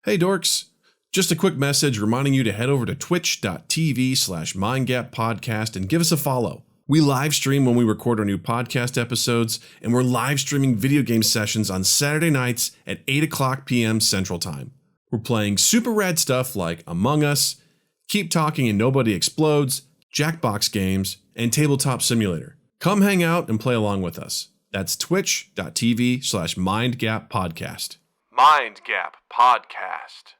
Hey dorks, just a quick message reminding you to head over to twitch.tv/mindgappodcast and give us a follow. We live stream when we record our new podcast episodes, and we're live streaming video game sessions on Saturday nights at 8 o'clock p.m. Central Time. We're playing super rad stuff like Among Us, Keep Talking and Nobody Explodes, Jackbox games, and Tabletop Simulator. Come hang out and play along with us. That's twitch.tv/mindgappodcast. Mind Gap Podcast.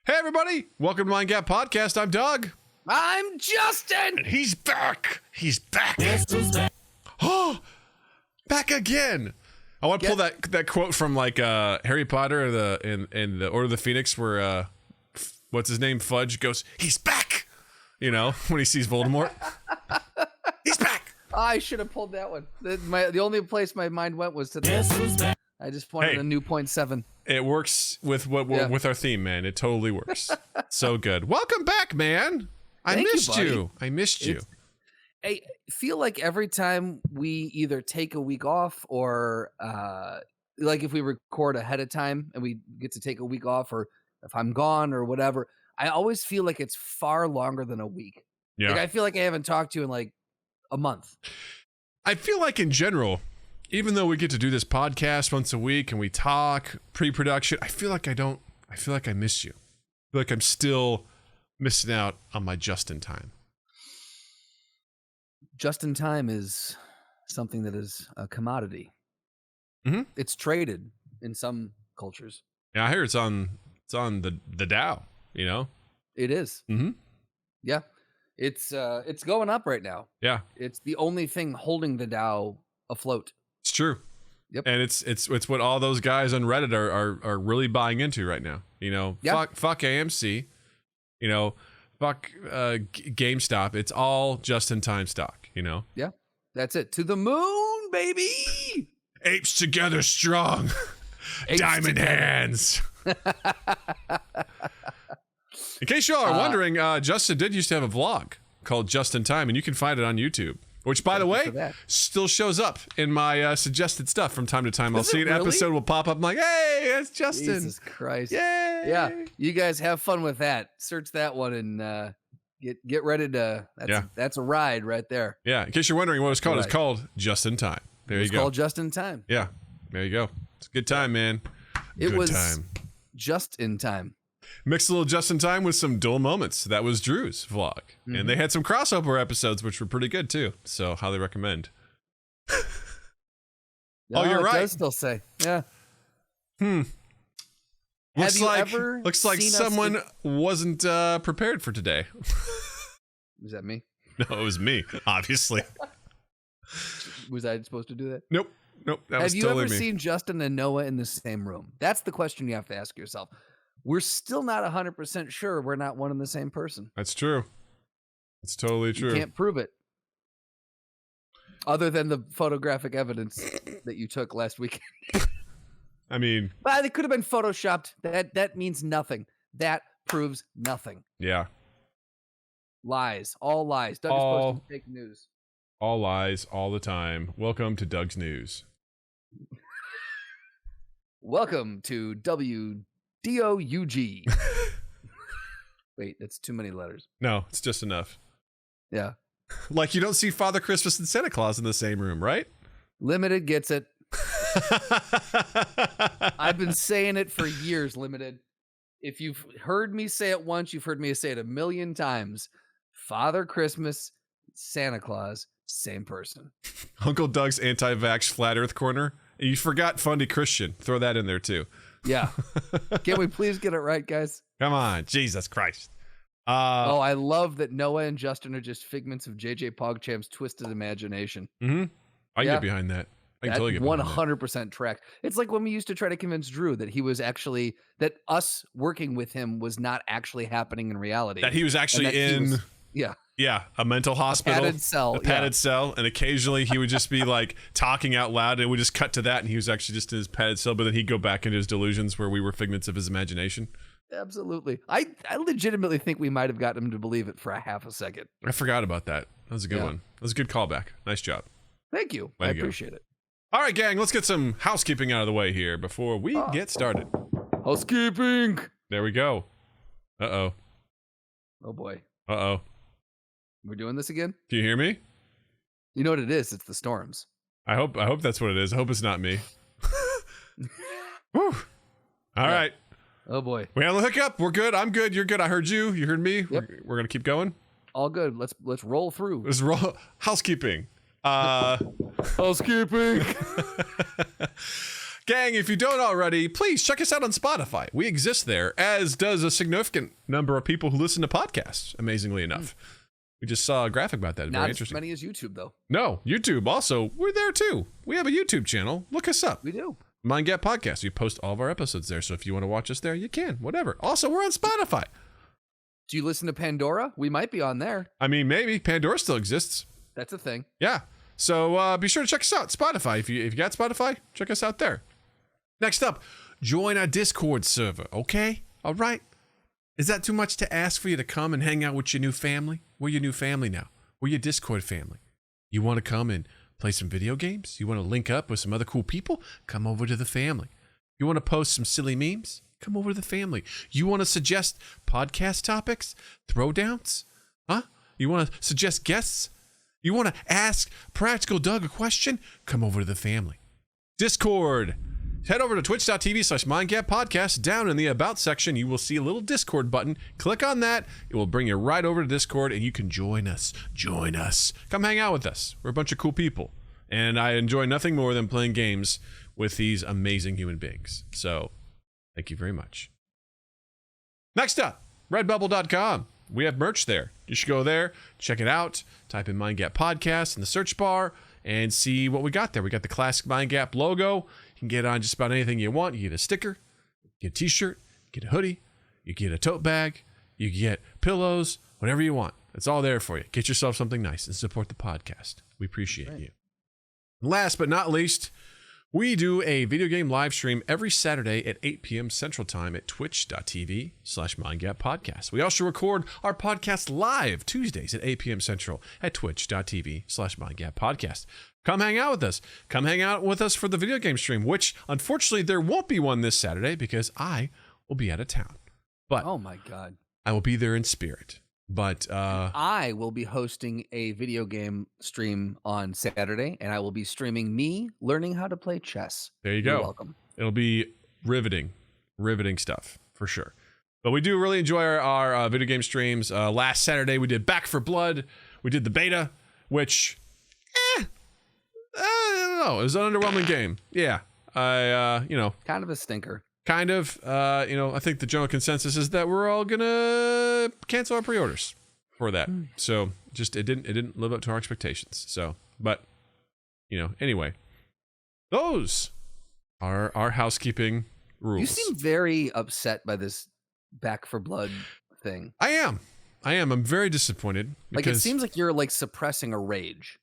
Hey everybody, welcome to Mind Gap Podcast. I'm Doug. I'm Justin! And he's back. He's back. Oh, back again. I want to pull that quote from like Harry Potter in the Order of the Phoenix where what's his name? Fudge goes, he's back. You know, when he sees Voldemort. He's back. I should have pulled that one. The only place my mind went was to this. I just wanted a new 0.7. It works with with our theme, man. It totally works. So good. Welcome back, man. I missed you. I missed you. I feel like every time we either take a week off or like if we record ahead of time and we get to take a week off, or if I'm gone or whatever, I always feel like it's far longer than a week. Yeah. Like I feel like I haven't talked to you in like a month. I feel like in general, even though we get to do this podcast once a week and we talk pre-production, I feel like I miss you. I feel like I'm still missing out on my just in time. Just in time is something that is a commodity. Mm-hmm. It's traded in some cultures. Yeah, I hear it's on the Dow, you know? It is. Mm-hmm. Yeah. It's going up right now. Yeah. It's the only thing holding the Dow afloat. It's true. Yep. And it's what all those guys on Reddit are really buying into right now. You know, fuck AMC, you know, fuck GameStop. It's all just in time stock, you know? Yeah. That's it. To the moon, baby. Apes together strong. Apes Diamond together. Hands. In case y'all are wondering, Justin did used to have a vlog called Just in Time, and you can find it on YouTube. Which, by the way, still shows up in my suggested stuff from time to time. I'll see an episode will pop up. I'm like, hey, that's Justin. Jesus Christ. Yay. Yeah. You guys have fun with that. Search that one and get ready to. That's a ride right there. Yeah. In case you're wondering what it's called, it's called Just in Time. There you go. It's called Just in Time. Yeah. There you go. It's a good time, man. It good was time. Just in time. Mixed a little Just in Time with some dull moments. That was Drew's vlog. Mm-hmm. And they had some crossover episodes, which were pretty good too. So highly recommend. Oh, you're right. It does still say. Yeah. Looks like someone wasn't prepared for today. Was that me? No, it was me, obviously. Was I supposed to do that? Nope. That was have you totally ever me. seen Justin and Noah in the same room? That's the question you have to ask yourself. We're still not 100% sure we're not one and the same person. That's true. It's totally true. You can't prove it. Other than the photographic evidence that you took last week. I mean, but it could have been photoshopped. That means nothing. That proves nothing. Yeah. Lies. All lies. Doug is posting fake news. All lies, all the time. Welcome to Doug's News. Welcome to WDOUG. Wait, that's too many letters. No, it's just enough. Yeah. Like you don't see Father Christmas and Santa Claus in the same room, right? Limited gets it. I've been saying it for years, Limited. If you've heard me say it once, you've heard me say it a million times. Father Christmas, Santa Claus, same person. Uncle Doug's anti-vax flat earth corner. You forgot Fundy Christian. Throw that in there too. Yeah. Can we please get it right, guys? Come on. Jesus Christ. I love that Noah and Justin are just figments of JJ PogChamp's twisted imagination. Mm-hmm. I can get behind that. I can totally get behind 100% track. It's like when we used to try to convince Drew that he was actually, that us working with him was not actually happening in reality. That he was actually in... Yeah. Yeah, a mental hospital. A padded cell. And occasionally he would just be like talking out loud, and it would just cut to that, and he was actually just in his padded cell, but then he'd go back into his delusions where we were figments of his imagination. Absolutely. I legitimately think we might have gotten him to believe it for a half a second. I forgot about that. That was a good one. That was a good callback. Nice job. Thank you. I appreciate it. All right, gang, let's get some housekeeping out of the way here before we get started. Housekeeping. There we go. Uh-oh. Oh, boy. Uh-oh. We're doing this again? Can you hear me? You know what it is? It's the storms. I hope that's what it is. I hope it's not me. Whew. All right. Oh, boy. We have a hookup. We're good. I'm good. You're good. I heard you. You heard me. Yep. We're going to keep going. All good. Let's roll through. Let's roll. Housekeeping. Housekeeping. Gang, if you don't already, please check us out on Spotify. We exist there, as does a significant number of people who listen to podcasts, amazingly enough. We just saw a graphic about that. Not Very as interesting. many as YouTube, though. No, YouTube also. We're there, too. We have a YouTube channel. Look us up. We do. Mind Gap Podcast. We post all of our episodes there, so if you want to watch us there, you can. Whatever. Also, we're on Spotify. Do you listen to Pandora? We might be on there. I mean, maybe. Pandora still exists. That's a thing. Yeah. So be sure to check us out. Spotify. If you got Spotify, check us out there. Next up, join our Discord server, okay? All right? Is that too much to ask for you to come and hang out with your new family? We're your new family now. We're your Discord family. You want to come and play some video games? You want to link up with some other cool people? Come over to the family. You want to post some silly memes? Come over to the family. You want to suggest podcast topics? Throwdowns? Huh? You want to suggest guests? You want to ask Practical Doug a question? Come over to the family. Discord. Head over to twitch.tv/mindgappodcast. Down in the About section, you will see a little Discord button. Click on that. It will bring you right over to Discord, and you can join us. Join us. Come hang out with us. We're a bunch of cool people. And I enjoy nothing more than playing games with these amazing human beings. So, thank you very much. Next up, redbubble.com. We have merch there. You should go there, check it out, type in Mind Gap Podcast in the search bar, and see what we got there. We got the classic Mind Gap logo. You can get on just about anything you want. You get a sticker, you get a t-shirt, you get a hoodie, you get a tote bag, you get pillows, whatever you want. It's all there for you. Get yourself something nice and support the podcast. We appreciate you. Last but not least, we do a video game live stream every Saturday at 8 p.m. Central Time at twitch.tv/mindgappodcast. We also record our podcast live Tuesdays at 8 p.m. Central at twitch.tv/mindgappodcast. Come hang out with us. Come hang out with us for the video game stream, which unfortunately there won't be one this Saturday because I will be out of town. But oh my God, I will be there in spirit. But I will be hosting a video game stream on Saturday, and I will be streaming me learning how to play chess. There you go. You're welcome. It'll be riveting stuff for sure. But we do really enjoy our video game streams. Last Saturday we did Back for Blood. We did the beta, which, I don't know. It was an underwhelming game. Yeah, kind of a stinker. Kind of, I think the general consensus is that we're all gonna cancel our pre-orders for that. So just it didn't live up to our expectations. So, but anyway, those are our housekeeping rules. You seem very upset by this Back for Blood thing. I am. I'm very disappointed. Like it seems like you're like suppressing a rage.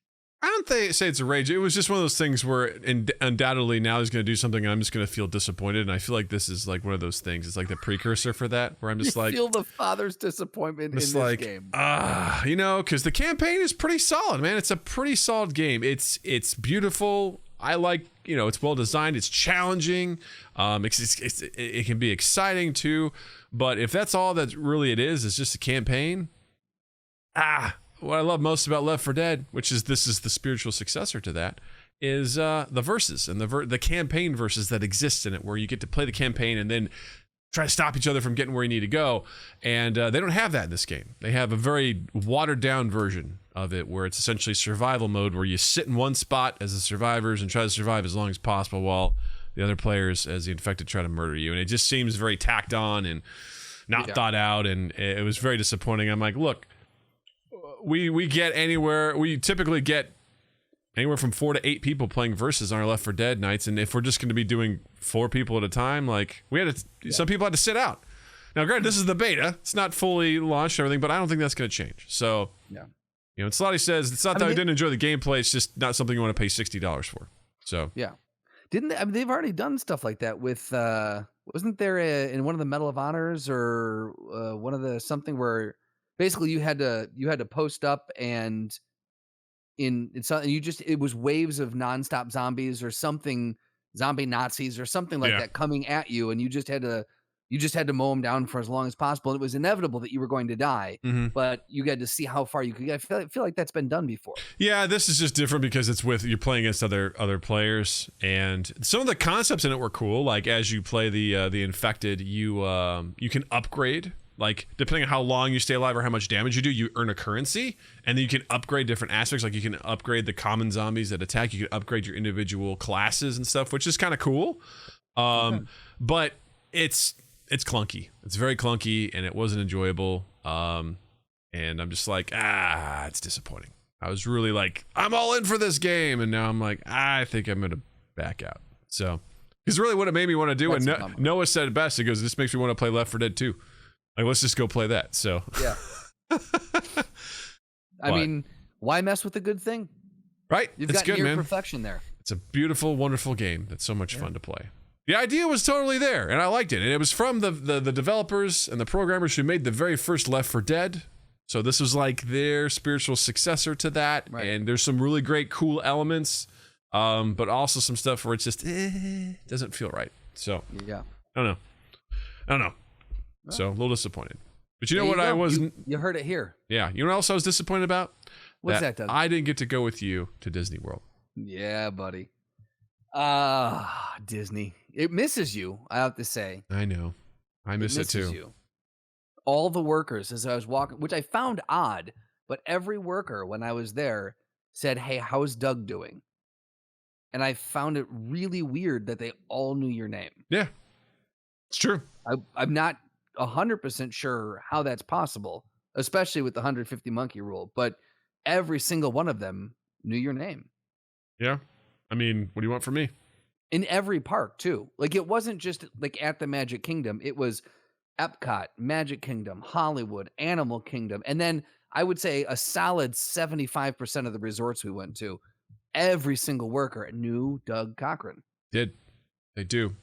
I don't say it's a rage. It was just one of those things where undoubtedly now he's going to do something and I'm just going to feel disappointed. And I feel like this is like one of those things. It's like the precursor for that, where I'm just like... feel the father's disappointment in this game. Because the campaign is pretty solid, man. It's a pretty solid game. It's beautiful. I like, it's well designed. It's challenging. It can be exciting too. But if that's all that really it is just a campaign, what I love most about Left 4 Dead, this is the spiritual successor to that, is the verses and the campaign verses that exist in it, where you get to play the campaign and then try to stop each other from getting where you need to go. And they don't have that in this game. They have a very watered down version of it, where it's essentially survival mode, where you sit in one spot as the survivors and try to survive as long as possible while the other players, as the infected, try to murder you. And it just seems very tacked on and not thought out, and it was very disappointing. I'm like, look, we typically get anywhere from 4 to 8 people playing versus on our Left 4 Dead nights, and if we're just going to be doing 4 people at a time, like some people had to sit out Now, granted, this is the beta. It's not fully launched and everything, but I don't think that's going to change. So, Yeah. you know, Slotty says it's not that I didn't enjoy the gameplay. It's just not something you want to pay $60 for. So, yeah. Didn't they, I mean, they've already done stuff like that with, wasn't there in one of the Medal of Honors or one of the something where basically you had to post up and it was waves of nonstop zombies or something, zombie Nazis or something like that coming at you, and you just had to mow them down for as long as possible. And it was inevitable that you were going to die, but you had to see how far you could get. I feel like that's been done before. Yeah, this is just different because you're playing against other players, and some of the concepts in it were cool. Like as you play the infected, you can upgrade. Like, depending on how long you stay alive or how much damage you do, you earn a currency, and then you can upgrade different aspects. Like, you can upgrade the common zombies that attack. You can upgrade your individual classes and stuff, which is kind of cool. But it's clunky. It's very clunky, and it wasn't enjoyable. And I'm just like, it's disappointing. I was really like, I'm all in for this game, and now I'm like, I think I'm going to back out. So, because really what it made me want to do, and Noah said it best, he goes, this makes me want to play Left 4 Dead 2. Like, let's just go play that. So yeah. I mean, why mess with a good thing? Right? You've got near perfection there. It's a beautiful, wonderful game that's so much fun to play. The idea was totally there, and I liked it. And it was from the developers and the programmers who made the very first Left 4 Dead. So this was like their spiritual successor to that. Right. And there's some really great, cool elements, but also some stuff where it's just doesn't feel right. So yeah, I don't know. So a little disappointed. But you know what I wasn't... You heard it here. Yeah. You know what else I was disappointed about? What's that, Doug? I didn't get to go with you to Disney World. Yeah, buddy. Disney. It misses you, I have to say. I know. I miss it too. You. All the workers, as I was walking, which I found odd, but every worker when I was there said, hey, how's Doug doing? And I found it really weird that they all knew your name. Yeah. It's true. I'm not 100% sure how that's possible, especially with the 150 monkey rule, but every single one of them knew your name. Yeah. I mean, what do you want from me? In every park too. Like, it wasn't just like at the Magic Kingdom. It was Epcot, Magic Kingdom, Hollywood, Animal Kingdom. And then I would say a solid 75% of the resorts we went to, every single worker knew Doug Cochran. They do.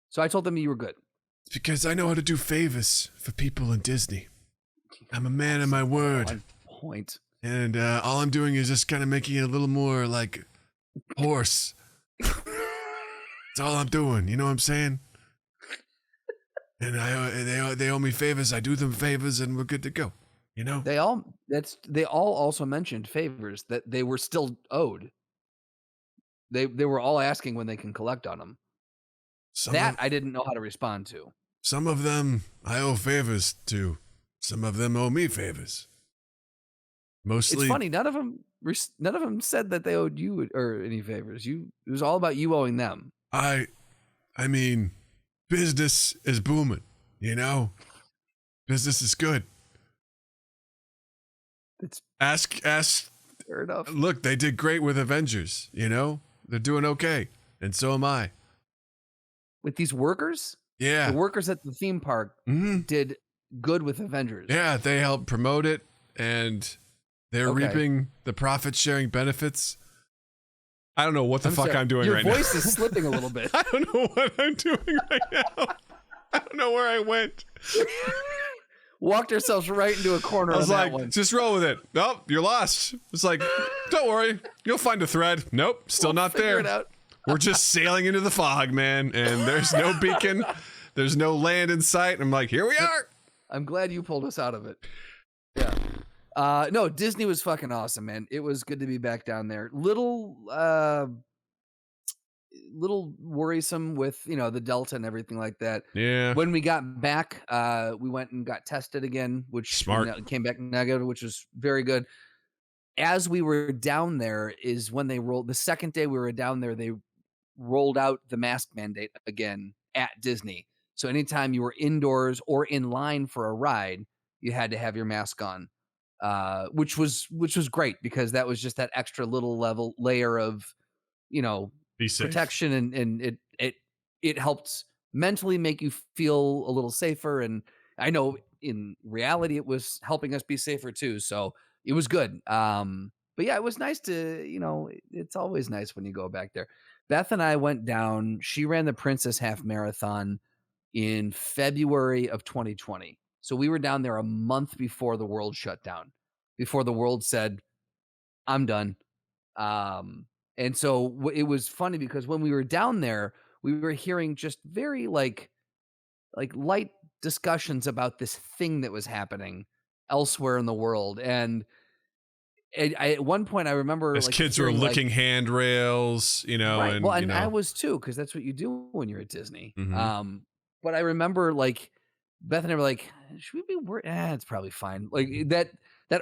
So I told them you were good. It's because I know how to do favors for people in Disney. I'm a man of my word. On point. And all I'm doing is just kind of making it a little more like horse. That's all I'm doing. You know what I'm saying? And they owe me favors. I do them favors, and we're good to go. You know? They all also mentioned favors that they were still owed. They were all asking when they can collect on them. I didn't know how to respond to. Some of them I owe favors to. Some of them owe me favors. Mostly, it's funny. None of them said that they owed you or any favors. It was all about you owing them. I mean, business is booming. You know, business is good. It's ask. Fair enough. Look, they did great with Avengers. You know, they're doing okay, and so am I. With these workers? Yeah. The workers at the theme park did good with Avengers. Yeah, they helped promote it, and they're reaping the profit-sharing benefits. I don't know what the fuck I'm doing right now. Your voice is slipping a little bit. I don't know what I'm doing right now. I don't know where I went. Walked ourselves right into a corner. I was like, that one. Just roll with it. Nope, you're lost. It's like, don't worry. You'll find a thread. Nope, still not there. It out. We're just sailing into the fog, man, and there's no beacon. There's no land in sight. I'm like, here we are. I'm glad you pulled us out of it. Yeah. No, Disney was fucking awesome, man. It was good to be back down there. Little worrisome with, the Delta and everything like that. Yeah. When we got back, we went and got tested again, which Smart. Came back negative, which was very good. As we were down there is when they rolled the second day we were down there, they rolled out the mask mandate again at Disney. So anytime you were indoors or in line for a ride, you had to have your mask on, which was great because that was just that extra little layer of, Be safe. protection, and it helped mentally make you feel a little safer. And I know in reality it was helping us be safer too. So it was good. But yeah, it was nice to, it's always nice when you go back there. Beth and I went down. She ran the Princess Half Marathon in February of 2020. So we were down there a month before the world shut down, before the world said, I'm done. And so it was funny because when we were down there, we were hearing just very like light discussions about this thing that was happening elsewhere in the world. And at one point I remember as kids were licking handrails, right. and well, and I was too, because that's what you do when you're at Disney. Mhm. But I remember like Beth and I were like, should we be worried? It's probably fine. Like that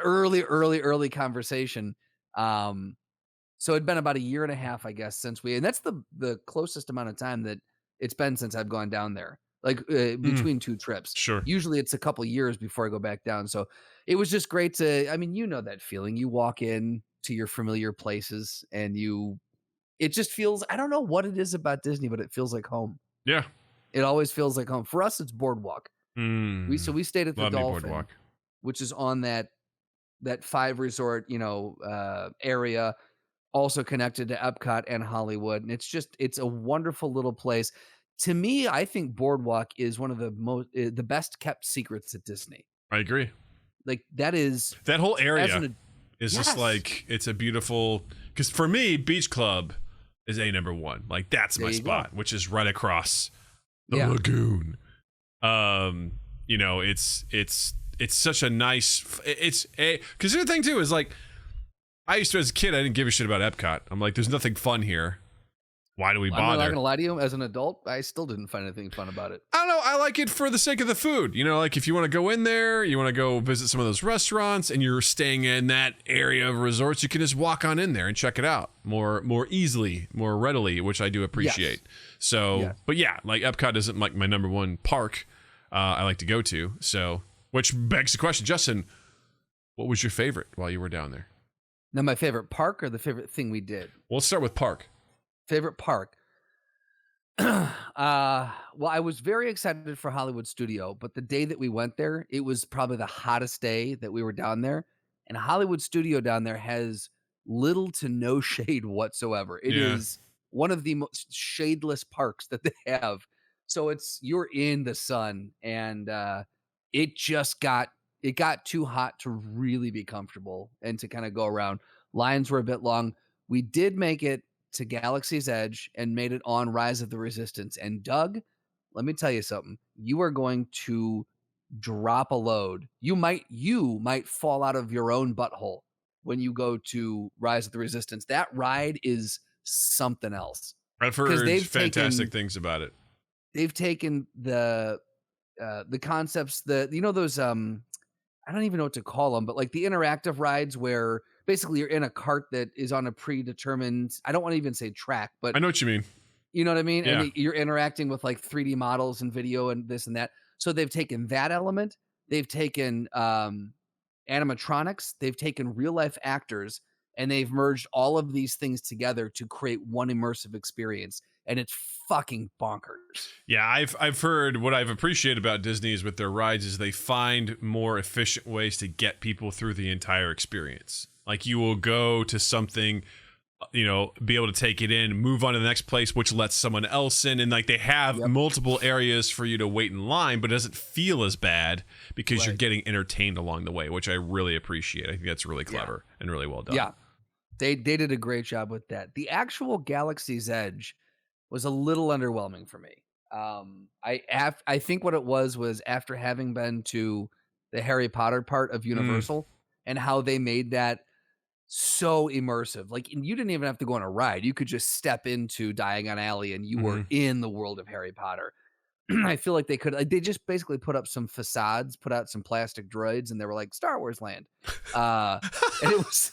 early conversation. So it'd been about a year and a half, I guess, since and that's the closest amount of time that it's been since I've gone down there, like between two trips. Sure. Usually it's a couple years before I go back down. So it was just great to, I mean, that feeling. You walk in to your familiar places and it just feels, I don't know what it is about Disney, but it feels like home. Yeah. It always feels like home. For us, it's Boardwalk. We stayed at the Dolphin, which is on that 5 resort, area, also connected to Epcot and Hollywood. And it's a wonderful little place. To me, I think Boardwalk is one of the best kept secrets at Disney. I agree. Like that whole area is just like, it's a beautiful, because for me, Beach Club is number one. Like that's my spot, which is right across the lagoon. It's such a nice, because the thing too is like, I used to, as a kid, I didn't give a shit about Epcot. I'm like, there's nothing fun here. Why do we bother? I'm not gonna lie to you. As an adult, I still didn't find anything fun about it. I don't know. I like it for the sake of the food. Like if you want to go in there, you want to go visit some of those restaurants, and you're staying in that area of resorts, you can just walk on in there and check it out more easily, more readily, which I do appreciate. Yes. So, But yeah, like Epcot isn't like my number one park I like to go to. So, which begs the question, Justin, what was your favorite while you were down there? Now, my favorite park or the favorite thing we did? Well, let's start with park. Favorite park. Well, I was very excited for Hollywood Studio, but the day that we went there, it was probably the hottest day that we were down there. And Hollywood Studio down there has little to no shade whatsoever. It is one of the most shadeless parks that they have. So you're in the sun, and it got too hot to really be comfortable and to kind of go around. Lines were a bit long. We did make it to Galaxy's Edge and made it on Rise of the Resistance. And Doug, let me tell you something. You are going to drop a load. You might fall out of your own butthole when you go to Rise of the Resistance. That ride is something else. I've heard fantastic things about it. They've taken the concepts, those I don't even know what to call them, but like the interactive rides where basically you're in a cart that is on a predetermined, I don't want to even say track, but I know what you mean. You know what I mean? Yeah. And you're interacting with like 3D models and video and this and that. So they've taken that element. They've taken animatronics. They've taken real life actors, and they've merged all of these things together to create one immersive experience. And it's fucking bonkers. Yeah, I've heard, what I've appreciated about Disney is with their rides is they find more efficient ways to get people through the entire experience. Like you will go to something, be able to take it in, move on to the next place, which lets someone else in. And like they have multiple areas for you to wait in line, but it doesn't feel as bad because you're getting entertained along the way, which I really appreciate. I think that's really clever and really well done. Yeah, they did a great job with that. The actual Galaxy's Edge was a little underwhelming for me. I think what it was after having been to the Harry Potter part of Universal and how they made that so immersive. Like, and you didn't even have to go on a ride. You could just step into Diagon Alley and you were in the world of Harry Potter. I feel like they just basically put up some facades, put out some plastic droids, and they were like Star Wars land. And it was,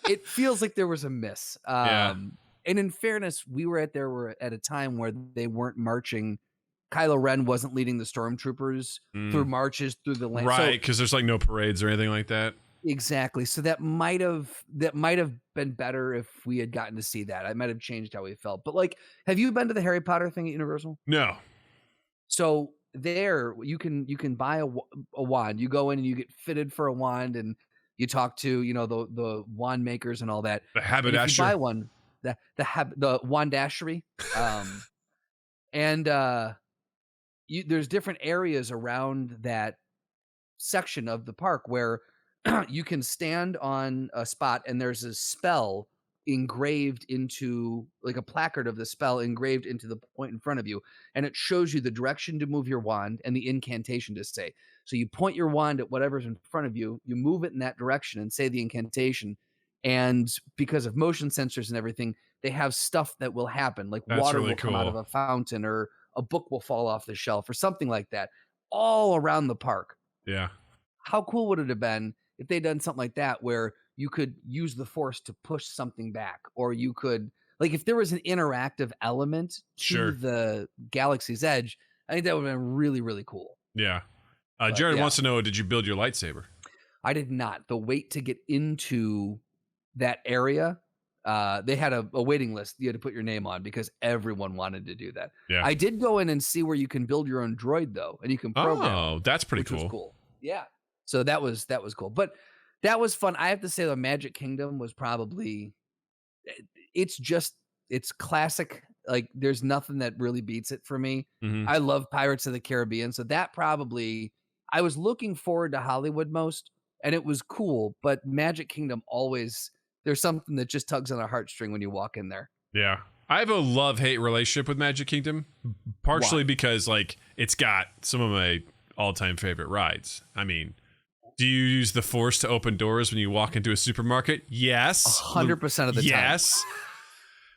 it feels like there was a miss. And in fairness, we were at a time where they weren't marching. Kylo Ren wasn't leading the stormtroopers through marches through the land. Right, because there's like no parades or anything like that. Exactly. So that might have been better if we had gotten to see that. I might have changed how we felt. But like, have you been to the Harry Potter thing at Universal? No. So there you can buy a wand. You go in and you get fitted for a wand, and you talk to the wand makers and all that. The And if you haberdasher. buy one, the wandashery, and there's different areas around that section of the park where you can stand on a spot and there's a spell engraved into, like, a placard of the spell engraved into the point in front of you, and it shows you the direction to move your wand and the incantation to say. So you point your wand at whatever's in front of you, you move it in that direction and say the incantation, and because of motion sensors and everything, they have stuff that will happen, like That's water really will come out of cool. a fountain, or a book will fall off the shelf, or something like that, all around the park. Yeah. How cool would it have been if they'd done something like that, where you could use the force to push something back, or you could, like, if there was an interactive element to Sure. the Galaxy's Edge, I think that would have been really, really cool. Yeah. But, Jared yeah. wants to know, did you build your lightsaber? I did not. The wait to get into that area, they had a waiting list you had to put your name on because everyone wanted to do that. Yeah. I did go in and see where you can build your own droid, though, and you can program. Oh, that's pretty which was cool. cool. Yeah. So that was cool. But that was fun. I have to say the Magic Kingdom was probably, it's classic. Like, there's nothing that really beats it for me. Mhm. I love Pirates of the Caribbean. So that probably, I was looking forward to Hollywood most, and it was cool, but Magic Kingdom always, there's something that just tugs on a heartstring when you walk in there. Yeah. I have a love-hate relationship with Magic Kingdom, partially Why? because, like, it's got some of my all-time favorite rides. I mean, do you use the Force to open doors when you walk into a supermarket? Yes. 100% of the time. Yes.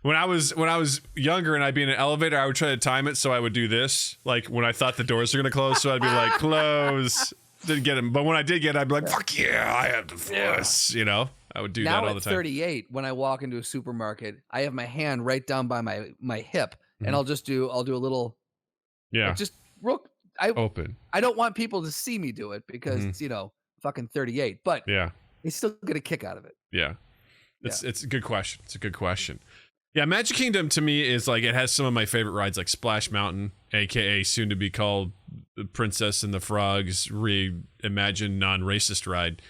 When I was younger and I'd be in an elevator, I would try to time it so I would do this, like when I thought the doors were gonna close, so I'd be like, close. Didn't get them, but when I did get it, I'd be like, fuck yeah, I have the Force. You know, I would do that all the time. Now at 38, when I walk into a supermarket, I have my hand right down by my hip, and I'll do a little, Yeah. just Open. I don't want people to see me do it because it's, fucking 38, but Yeah. they still get a kick out of it. Yeah. It's a good question. It's a good question. Yeah, Magic Kingdom to me is like, it has some of my favorite rides, like Splash Mountain, aka soon to be called The Princess and the Frogs reimagined non-racist ride.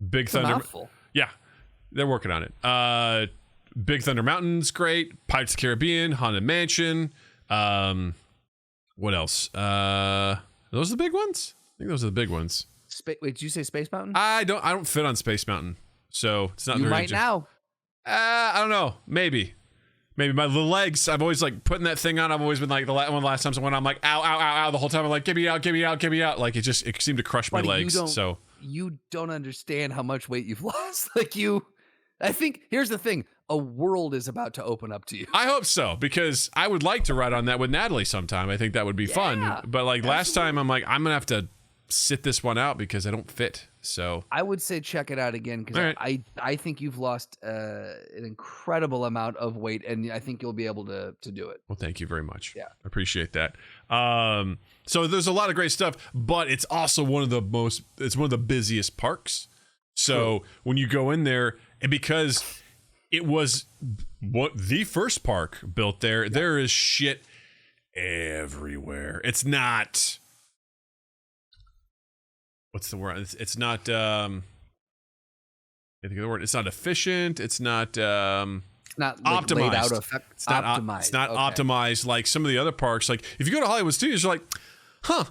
Big It's a Thunder. mouthful. Yeah, they're working on it. Big Thunder Mountain's great. Pirates of the Caribbean, Haunted Mansion. What else? Those are the big ones? I think those are the big ones. Wait, did you say Space Mountain? I don't fit on Space Mountain, so it's not You very. might now. I don't know. Maybe the legs. I've always like putting that thing on. I've always been like one of the last times I went, I'm like, ow, ow, ow, ow. The whole time I'm like, get me out, get me out, get me out. Like it seemed to crush my Buddy, legs. So you don't understand how much weight you've lost. I think here's the thing: a world is about to open up to you. I hope so, because I would like to ride on that with Natalie sometime. I think that would be fun. But like last time, I'm like, I'm gonna have to sit this one out because I don't fit. So I would say check it out again because I think you've lost an incredible amount of weight, and I think you'll be able to do it. Well, thank you very much. Yeah. I appreciate that. So there's a lot of great stuff, but it's also one of the busiest parks. So when you go in there, and because it was the first park built there, there is shit everywhere. It's not, what's the word? It's not, I think of the word. It's not efficient. It's not, Not like optimized. laid out effect. It's not optimized. It's not Okay. optimized like some of the other parks. Like if you go to Hollywood Studios, you're like, huh,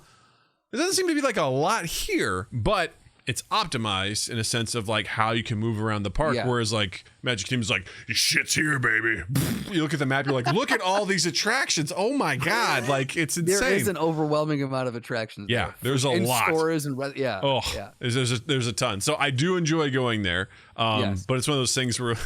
there doesn't seem to be like a lot here, but it's optimized in a sense of like how you can move around the park. Yeah. Whereas like Magic Kingdom's like, shit's here, baby. You look at the map, you're like, look at all these attractions. Oh my God. Like it's insane. There is an overwhelming amount of attractions. Yeah, there. there's a in lot. Stores and yeah. Oh, yeah. there's a ton. So I do enjoy going there. Yes. But it's one of those things where,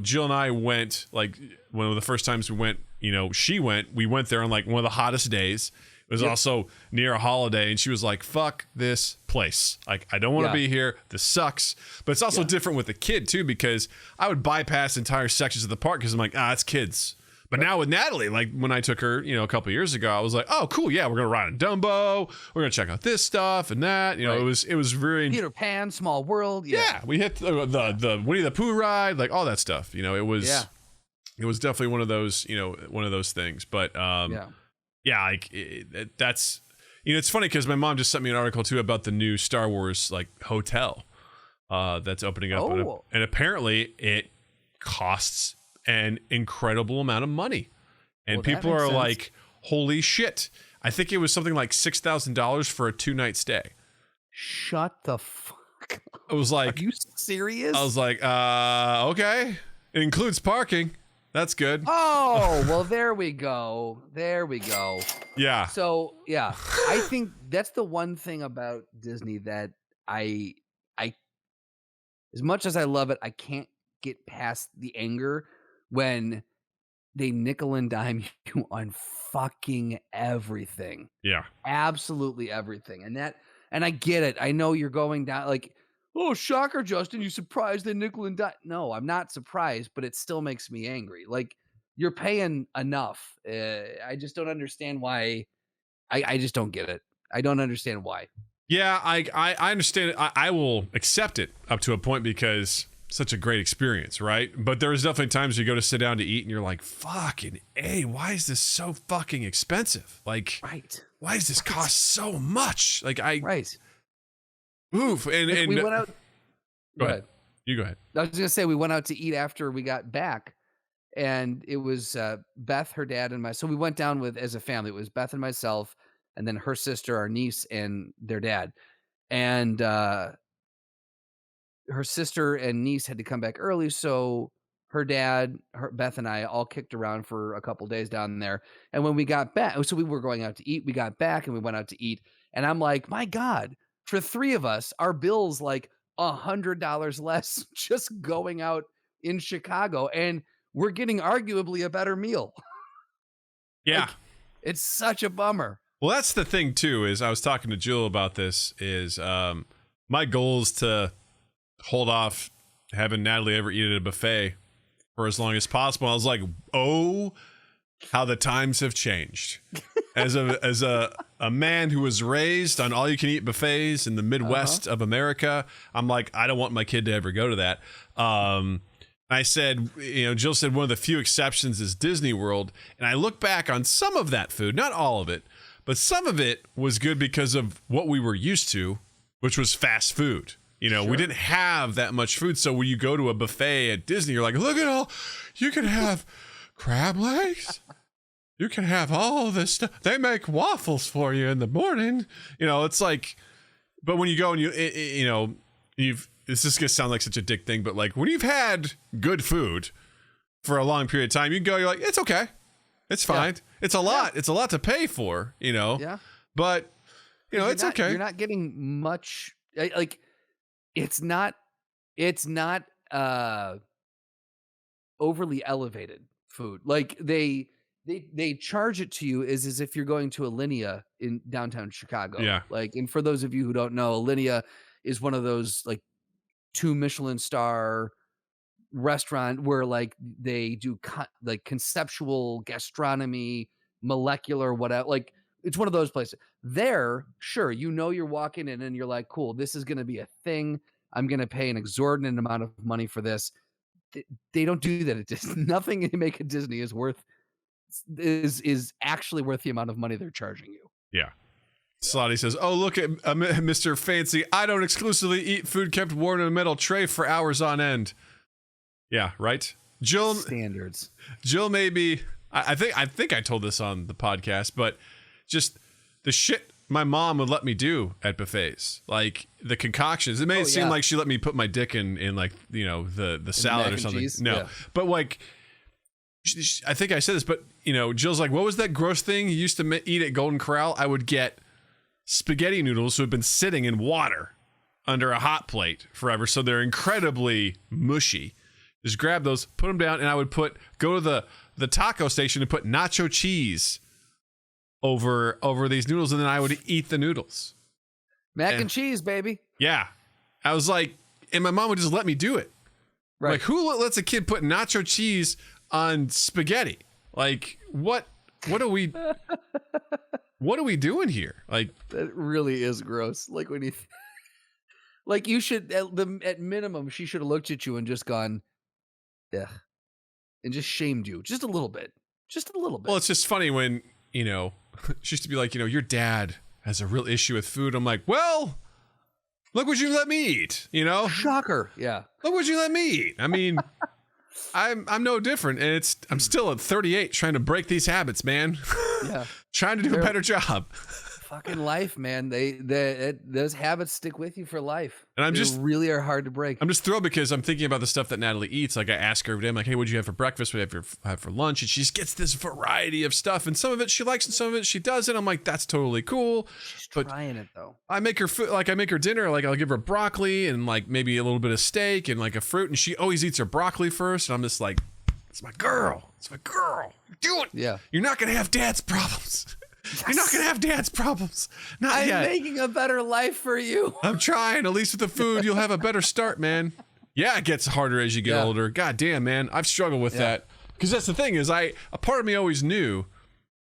Jill and I went, like one of the first times we went, we went there on like one of the hottest days. It was also near a holiday, and she was like, fuck this place. Like, I don't want to be here. This sucks. But it's also different with a kid, too, because I would bypass entire sections of the park because I'm like, it's kids. But now with Natalie, like when I took her, a couple of years ago, I was like, oh, cool. Yeah, we're going to ride on Dumbo. We're going to check out this stuff and that. It was very Peter Pan, Small World. Yeah, we hit the Winnie the Pooh ride, like all that stuff. It was definitely one of those, things. But that's, it's funny because my mom just sent me an article too about the new Star Wars like hotel that's opening up, and apparently it costs an incredible amount of money, and people are like, holy shit. I think it was something like $6,000 for a 2-night stay. Shut the fuck up. I was like, are you serious? I was like, okay. It includes parking. That's good. Oh, well, there we go. Yeah. So, yeah, I think that's the one thing about Disney that I as much as I love it, I can't get past the anger when they nickel and dime you on fucking everything. Yeah. Absolutely everything. And I get it. I know you're going down like, oh, shocker, Justin, you surprised they nickel and dime. No, I'm not surprised, but it still makes me angry. Like, you're paying enough. I just don't understand why. I just don't get it. I don't understand why. Yeah, I understand it. I will accept it up to a point because such a great experience, right? But there's definitely times you go to sit down to eat and you're like, fucking A, why is this so fucking expensive? Like, right. Why does this cost so much? Like, right. Oof. And we went out. Go ahead. You go ahead. I was going to say, we went out to eat after we got back, and it was Beth, her dad, and so we went down as a family. It was Beth and myself, and then her sister, our niece, and their dad. And her sister and niece had to come back early, so her dad, Beth, and I all kicked around for a couple days down there. And when we got back, so we were going out to eat. We got back and we went out to eat. And I'm like, my God, for 3 of us, our bill's like $100 less just going out in Chicago, and we're getting arguably a better meal. Yeah. Like, it's such a bummer. Well, that's the thing too, is I was talking to Jill about this, is my goal is to hold off having Natalie ever eat at a buffet for as long as possible. I was like, oh, how the times have changed. As a man who was raised on all-you-can-eat buffets in the Midwest of America, I'm like, I don't want my kid to ever go to that. I said, Jill said one of the few exceptions is DisneyWorld, and I look back on some of that food, not all of it, but some of it was good because of what we were used to, which was fast food. Sure. We didn't have that much food, so when you go to a buffet at Disney, you're like, look at all, you can have crab legs. You can have all this stuff. They make waffles for you in the morning. It's like, but when you go and this is going to sound like such a dick thing, but like when you've had good food for a long period of time, you go, you're like, it's okay. It's fine. Yeah. It's a lot. Yeah. It's a lot to pay for, Yeah. But, it's okay. You're not getting much, like, it's not overly elevated food. Like they charge it to you as if you're going to Alinea in downtown Chicago. Yeah. Like, and for those of you who don't know, Alinea is one of those like 2 Michelin star restaurant where like they do like conceptual gastronomy, molecular, whatever. Like, it's one of those places. There, sure, you're walking in and you're like, cool, this is going to be a thing. I'm going to pay an exorbitant amount of money for this. They don't do that at Disney. Nothing they make at Disney is actually worth the amount of money they're charging you. Yeah. Slotty says, oh, look at Mr. Fancy. I don't exclusively eat food kept warm in a metal tray for hours on end. Yeah, right? Jill standards. Jill maybe I think I told this on the podcast, but just the shit my mom would let me do at buffets, like the concoctions. It made it seem like she let me put my dick in like, the salad or something. No, yeah. But like, I think I said this, but Jill's like, what was that gross thing you used to eat at Golden Corral? I would get spaghetti noodles who have been sitting in water under a hot plate forever, so they're incredibly mushy. Just grab those, put them down, and I would go to the taco station and put nacho cheese over these noodles, and then I would eat the noodles. Mac and cheese, baby. Yeah. I was like, and my mom would just let me do it. Right. Like, who lets a kid put nacho cheese on spaghetti? Like, what are we doing here? Like, that really is gross. Like when you, like you should at minimum, she should have looked at you and just gone, yeah, and just shamed you just a little bit. Well, it's just funny when, she used to be like, your dad has a real issue with food. I'm like, well, look what you let me eat, Shocker. Yeah. Look what you let me eat. I mean, I'm no different, and I'm still at 38 trying to break these habits, man. Yeah. Trying to do a better job. Fucking life, man. Those habits stick with you for life. And they really are hard to break. I'm just thrilled because I'm thinking about the stuff that Natalie eats. Like I ask her every day, I'm like, hey, what'd you have for breakfast? What do you have for lunch? And she just gets this variety of stuff, and some of it she likes and some of it she doesn't. I'm like, that's totally cool. She's trying it though. I make her food, like I make her dinner, like I'll give her broccoli and like maybe a little bit of steak and like a fruit, and she always eats her broccoli first. And I'm just like, it's my girl. Do it. Yeah. You're not gonna have dad's problems. Yes. You're not gonna have dad's problems. Not yet. I'm making a better life for you. I'm trying. At least with the food, you'll have a better start, man. Yeah, it gets harder as you get older. God damn, man, I've struggled with that. Because that's the thing is, a part of me always knew.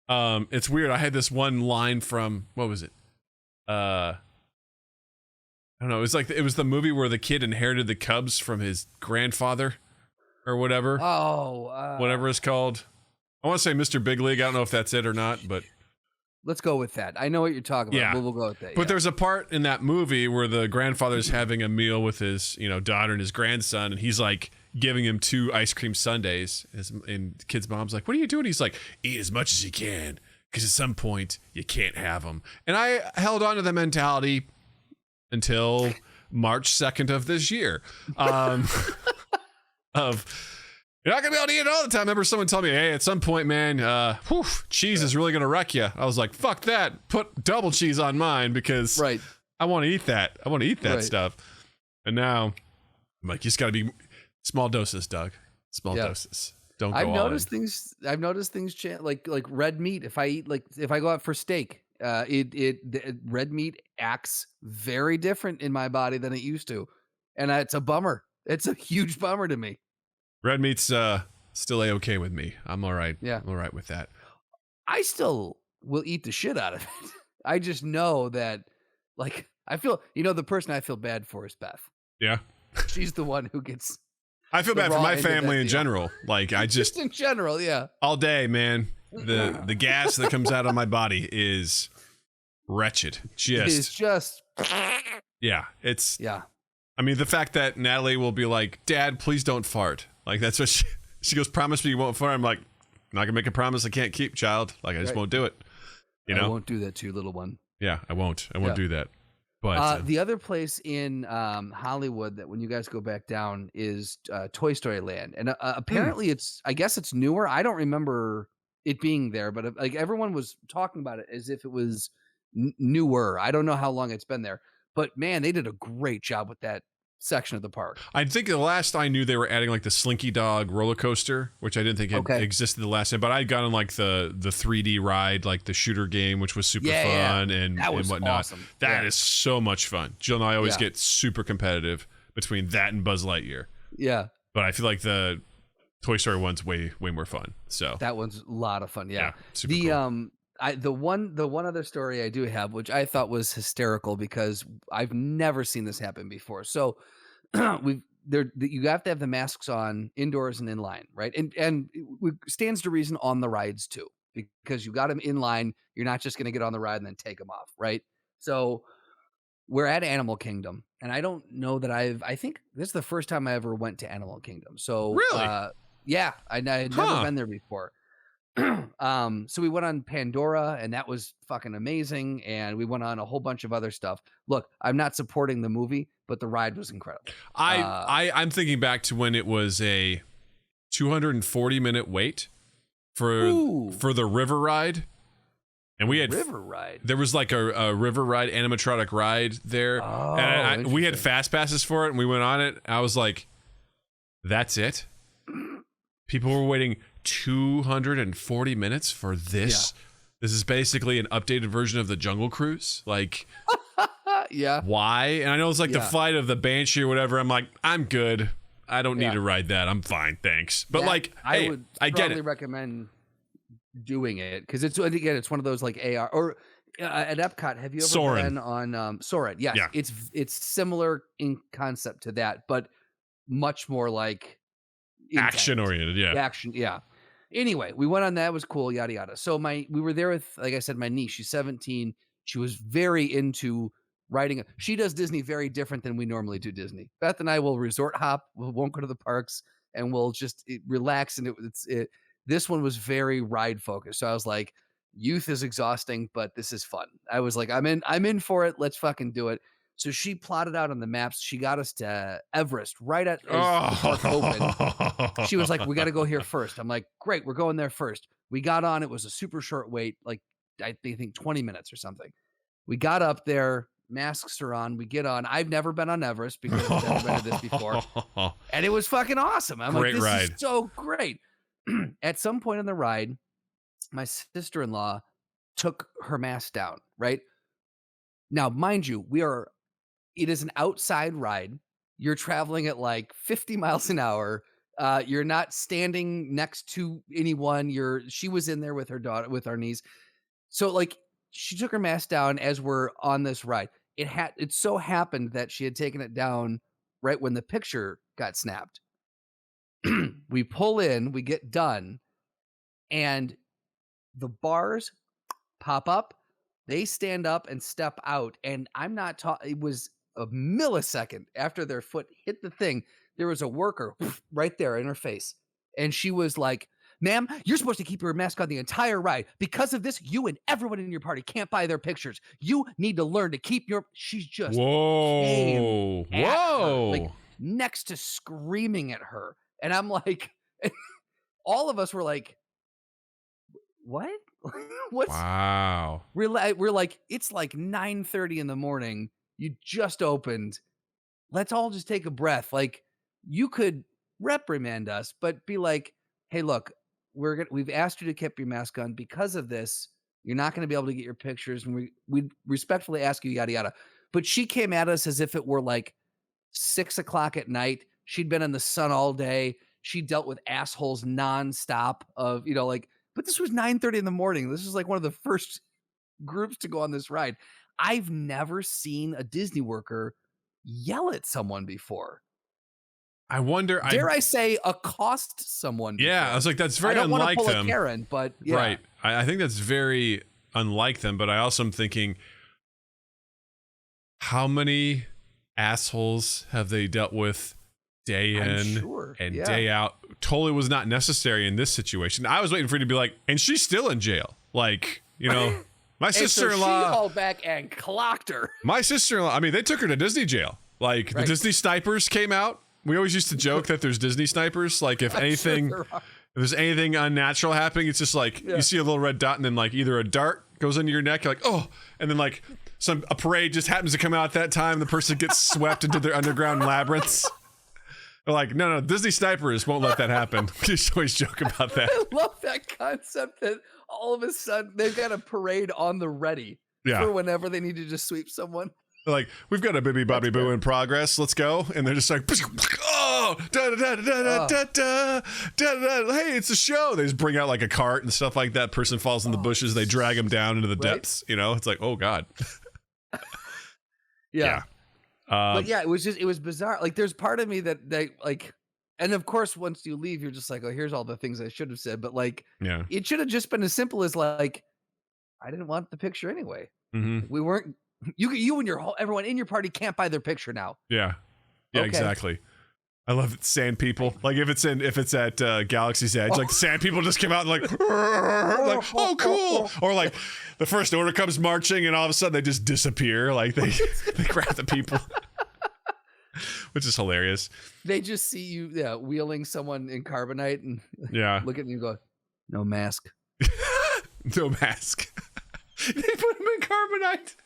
It's weird. I had this one line from what was it? I don't know. It was the movie where the kid inherited the cubs from his grandfather, or whatever. Whatever it's called. I want to say Mr. Big League. I don't know if that's it or not, but. Let's go with that. I know what you're talking about. Yeah. We'll go with that. But there's a part in that movie where the grandfather's having a meal with his, daughter and his grandson, and he's like giving him 2 ice cream sundaes. And the kid's mom's like, "What are you doing?" He's like, "Eat as much as you can, because at some point you can't have them." And I held on to the mentality until March 2nd of this year. You're not gonna be able to eat it all the time. I remember someone telling me, hey, at some point, man, cheese is really gonna wreck you. I was like, fuck that. Put double cheese on mine because I want to eat that. I want to eat that stuff. And now I'm like, you just gotta be small doses, Doug. Small doses. Don't go I've all noticed in. I've noticed things like red meat. If I go out for steak, red meat acts very different in my body than it used to, and it's a bummer. It's a huge bummer to me. Red meat's still a-okay with me. I'm all right. Yeah. I'm all right with that. I still will eat the shit out of it. I just know that, like, I feel, the person I feel bad for is Beth. Yeah. She's the one who gets. I feel bad for my family in general. Like, I just in general, yeah. All day, man. The gas that comes out of my body is wretched. It's just. Yeah. It's. Yeah. I mean, the fact that Natalie will be like, Dad, please don't fart. Like, that's what she goes, promise me you won't fart. I'm like, I'm not going to make a promise I can't keep, child. Like, I just won't do it. I won't do that to you, little one. Yeah, I won't. I won't do that. But the other place in Hollywood that when you guys go back down is Toy Story Land. And apparently I guess it's newer. I don't remember it being there, but like everyone was talking about it as if it was newer. I don't know how long it's been there. But man, they did a great job with that section of the park. I think the last I knew they were adding like the Slinky Dog roller coaster, which I didn't think had existed the last time. But I'd gone on like the 3D ride, like the shooter game, which was super fun and whatnot. Awesome. That is so much fun. Jill and I always get super competitive between that and Buzz Lightyear. Yeah. But I feel like the Toy Story one's way more fun. So that one's a lot of fun. Yeah. Super cool. The one other story I do have, which I thought was hysterical because I've never seen this happen before. So you have to have the masks on indoors and in line, right? And it stands to reason on the rides too, because you got them in line. You're not just going to get on the ride and then take them off, right? So we're at Animal Kingdom, and I don't know that I think this is the first time I ever went to Animal Kingdom. So really, I'd never been there before. So we went on Pandora, and that was fucking amazing. And we went on a whole bunch of other stuff. Look, I'm not supporting the movie, but the ride was incredible. I'm thinking back to when it was a 240-minute wait for the river ride, and we had river ride. There was like a river ride animatronic ride there, and we had fast passes for it, and we went on it. I was like, "That's it." People were waiting 240 minutes for this. Yeah. This is basically an updated version of the Jungle Cruise. Like, why? And I know it's like the flight of the Banshee or whatever. I'm like, I'm good. I don't need to ride that. I'm fine, thanks. But like, I would I get it. recommend doing it because it's one of those like AR or at Epcot. Have you ever Soarin'. been on Soarin'? Yes, Yeah. it's similar in concept to that, but much more like Action oriented. Yeah. action. Yeah. Anyway, we went on that. It was cool. Yada yada. So we were there with, like I said, my niece. She's 17. She was very into riding. She does Disney very different than we normally do Disney. Beth and I will resort hop. We won't go to the parks, and we'll just relax. And this one was very ride focused. So I was like, youth is exhausting, but this is fun. I was like, I'm in for it. Let's fucking do it. So she plotted out on the maps. She got us to Everest right at the park open. She was like, we got to go here first. I'm like, great, we're going there first. We got on. It was a super short wait, like I think 20 minutes or something. We got up there. Masks are on. We get on. I've never been on Everest because I've never been to this before. And it was fucking awesome. I'm Great like, this ride. is so great. At some point in the ride, my sister-in-law took her mask down, right? Now, mind you, it is an outside ride. You're traveling at like 50 miles an hour. You're not standing next to anyone. She was in there with her daughter, with our niece. So like she took her mask down as we're on this ride. It so happened that she had taken it down right when the picture got snapped. We pull in, we get done, and the bars pop up. They stand up and step out. And I'm not talking, it was a millisecond after their foot hit the thing. There was a worker right there in her face. And she was like, ma'am, you're supposed to keep your mask on the entire ride. Because of this, you and everyone in your party can't buy their pictures. You need to learn to keep she's just Whoa. her, like next to screaming at her. And I'm like, all of us were like, what? What's wow. We're like, it's like 9:30 in the morning. You just opened. Let's all just take a breath. Like, you could reprimand us, but be like, hey, look, we've asked you to keep your mask on because of this. You're not going to be able to get your pictures, and we respectfully ask you, yada yada. But she came at us as if it were like 6 o'clock at night. She'd been in the sun all day. She dealt with assholes nonstop of, like, but this was 9:30 in the morning. This is like one of the first groups to go on this ride. I've never seen a Disney worker yell at someone before. I wonder. Dare I say accost someone? Yeah, before. I was like, that's very I don't unlike want to pull them. a Karen, but yeah. Right. I think that's very unlike them. But I also am thinking, how many assholes have they dealt with day in and day out? Totally was not necessary in this situation. I was waiting for you to be like, and she's still in jail. Like, my sister-in-law. So she called back and clocked her. My sister-in-law, I mean, they took her to Disney jail. Like, the Disney snipers came out. We always used to joke that there's Disney snipers. Like, if anything, if there's anything unnatural happening, it's just like, you see a little red dot and then like either a dart goes into your neck, you're like, oh, and then like a parade just happens to come out at that time. The person gets swept into their underground labyrinths. They're like, no, Disney snipers won't let that happen. We used to always joke about that. I love that concept that all of a sudden they've got a parade on the ready for whenever they need to just sweep someone. They're like, we've got a Bibby Bobby Boo in progress. Let's go. And they're just like, oh, hey, it's a show. They just bring out like a cart and stuff like that. Person falls in the bushes. They drag him down into the depths. It's like, oh God. Yeah. But yeah, it was bizarre. Like, there's part of me that they like, and of course, once you leave, you're just like, oh, here's all the things I should have said. But like, it should have just been as simple as like, I didn't want the picture anyway. Mm-hmm. We weren't. You and everyone in your party can't buy their picture now. Yeah, okay. Exactly. I love it. Sand people. Like if it's at Galaxy's Edge, like sand people just come out and like oh cool. Or like the First Order comes marching and all of a sudden they just disappear. Like they grab the people, which is hilarious. They just see you wheeling someone in carbonite and look at you and go, no mask. No mask. They put him in carbonite.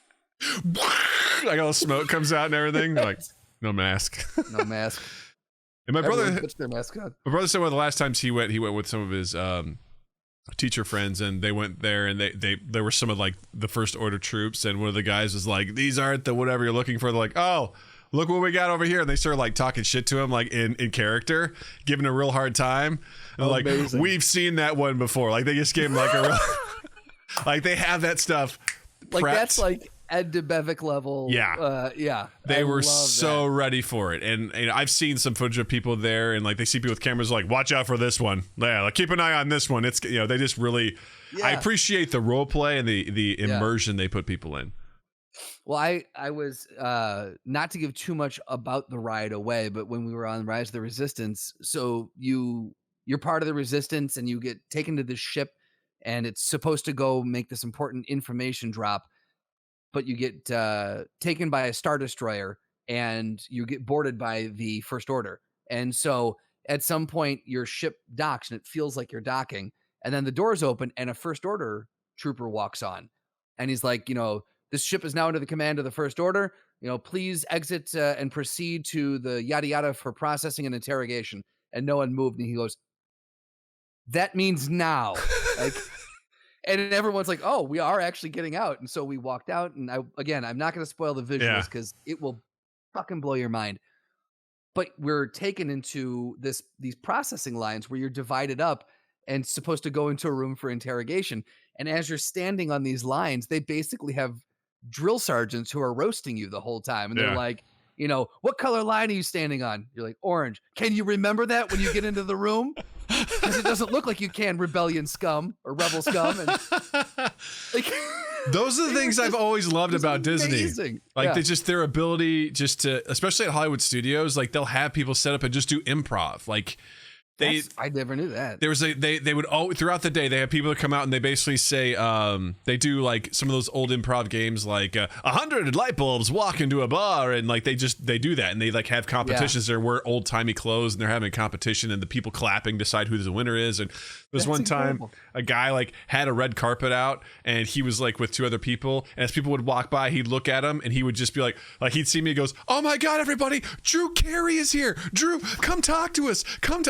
Like all the smoke comes out and everything. They're like, no mask. No mask. And my brother puts their mask on. My brother said one of the last times he went with some of his teacher friends, and they went there, and there were some of like the First Order troops, and one of the guys was like, these aren't the whatever you're looking for. They're like, oh, look what we got over here. And they start like talking shit to him, like in character, giving a real hard time. And like, we've seen that one before. Like they just gave him like a real, like they have that stuff like prepped. That's like Ed DeBevic level. Yeah. They were so ready for it. And I've seen some footage of people there, and like they see people with cameras like, watch out for this one. Yeah, like, keep an eye on this one. It's, they just really, I appreciate the role play and the immersion they put people in. Well, I was not to give too much about the ride away, but when we were on Rise of the Resistance, so you're part of the Resistance and you get taken to this ship, and it's supposed to go make this important information drop, but you get taken by a Star Destroyer and you get boarded by the First Order. And so at some point your ship docks and it feels like you're docking, and then the doors open and a First Order trooper walks on, and he's like, this ship is now under the command of the First Order. Please exit and proceed to the yada yada for processing and interrogation. And no one moved. And he goes, that means now. Like, and everyone's like, oh, we are actually getting out. And so we walked out. And I'm not going to spoil the visuals because it will fucking blow your mind. But we're taken into these processing lines where you're divided up and supposed to go into a room for interrogation. And as you're standing on these lines, they basically have drill sergeants who are roasting you the whole time. And they're like, what color line are you standing on? You're like, orange. Can you remember that when you get into the room? Because it doesn't look like you can, rebellion scum or rebel scum. And like, those are the things I've always loved about Disney. Like their ability just to, especially at Hollywood studios, like they'll have people set up and just do improv. Like I never knew that. There was they would always, throughout the day, they have people that come out and they basically say they do like some of those old improv games like 100 light bulbs walk into a bar, and like they do that, and they like have competitions. There wear old timey clothes and they're having a competition, and the people clapping decide who the winner is. And there's one time a guy like had a red carpet out and he was like with two other people, and as people would walk by, he'd look at him and he would just be like he'd see me, he goes, oh my god, everybody, Drew Carey is here. Drew, come talk to us.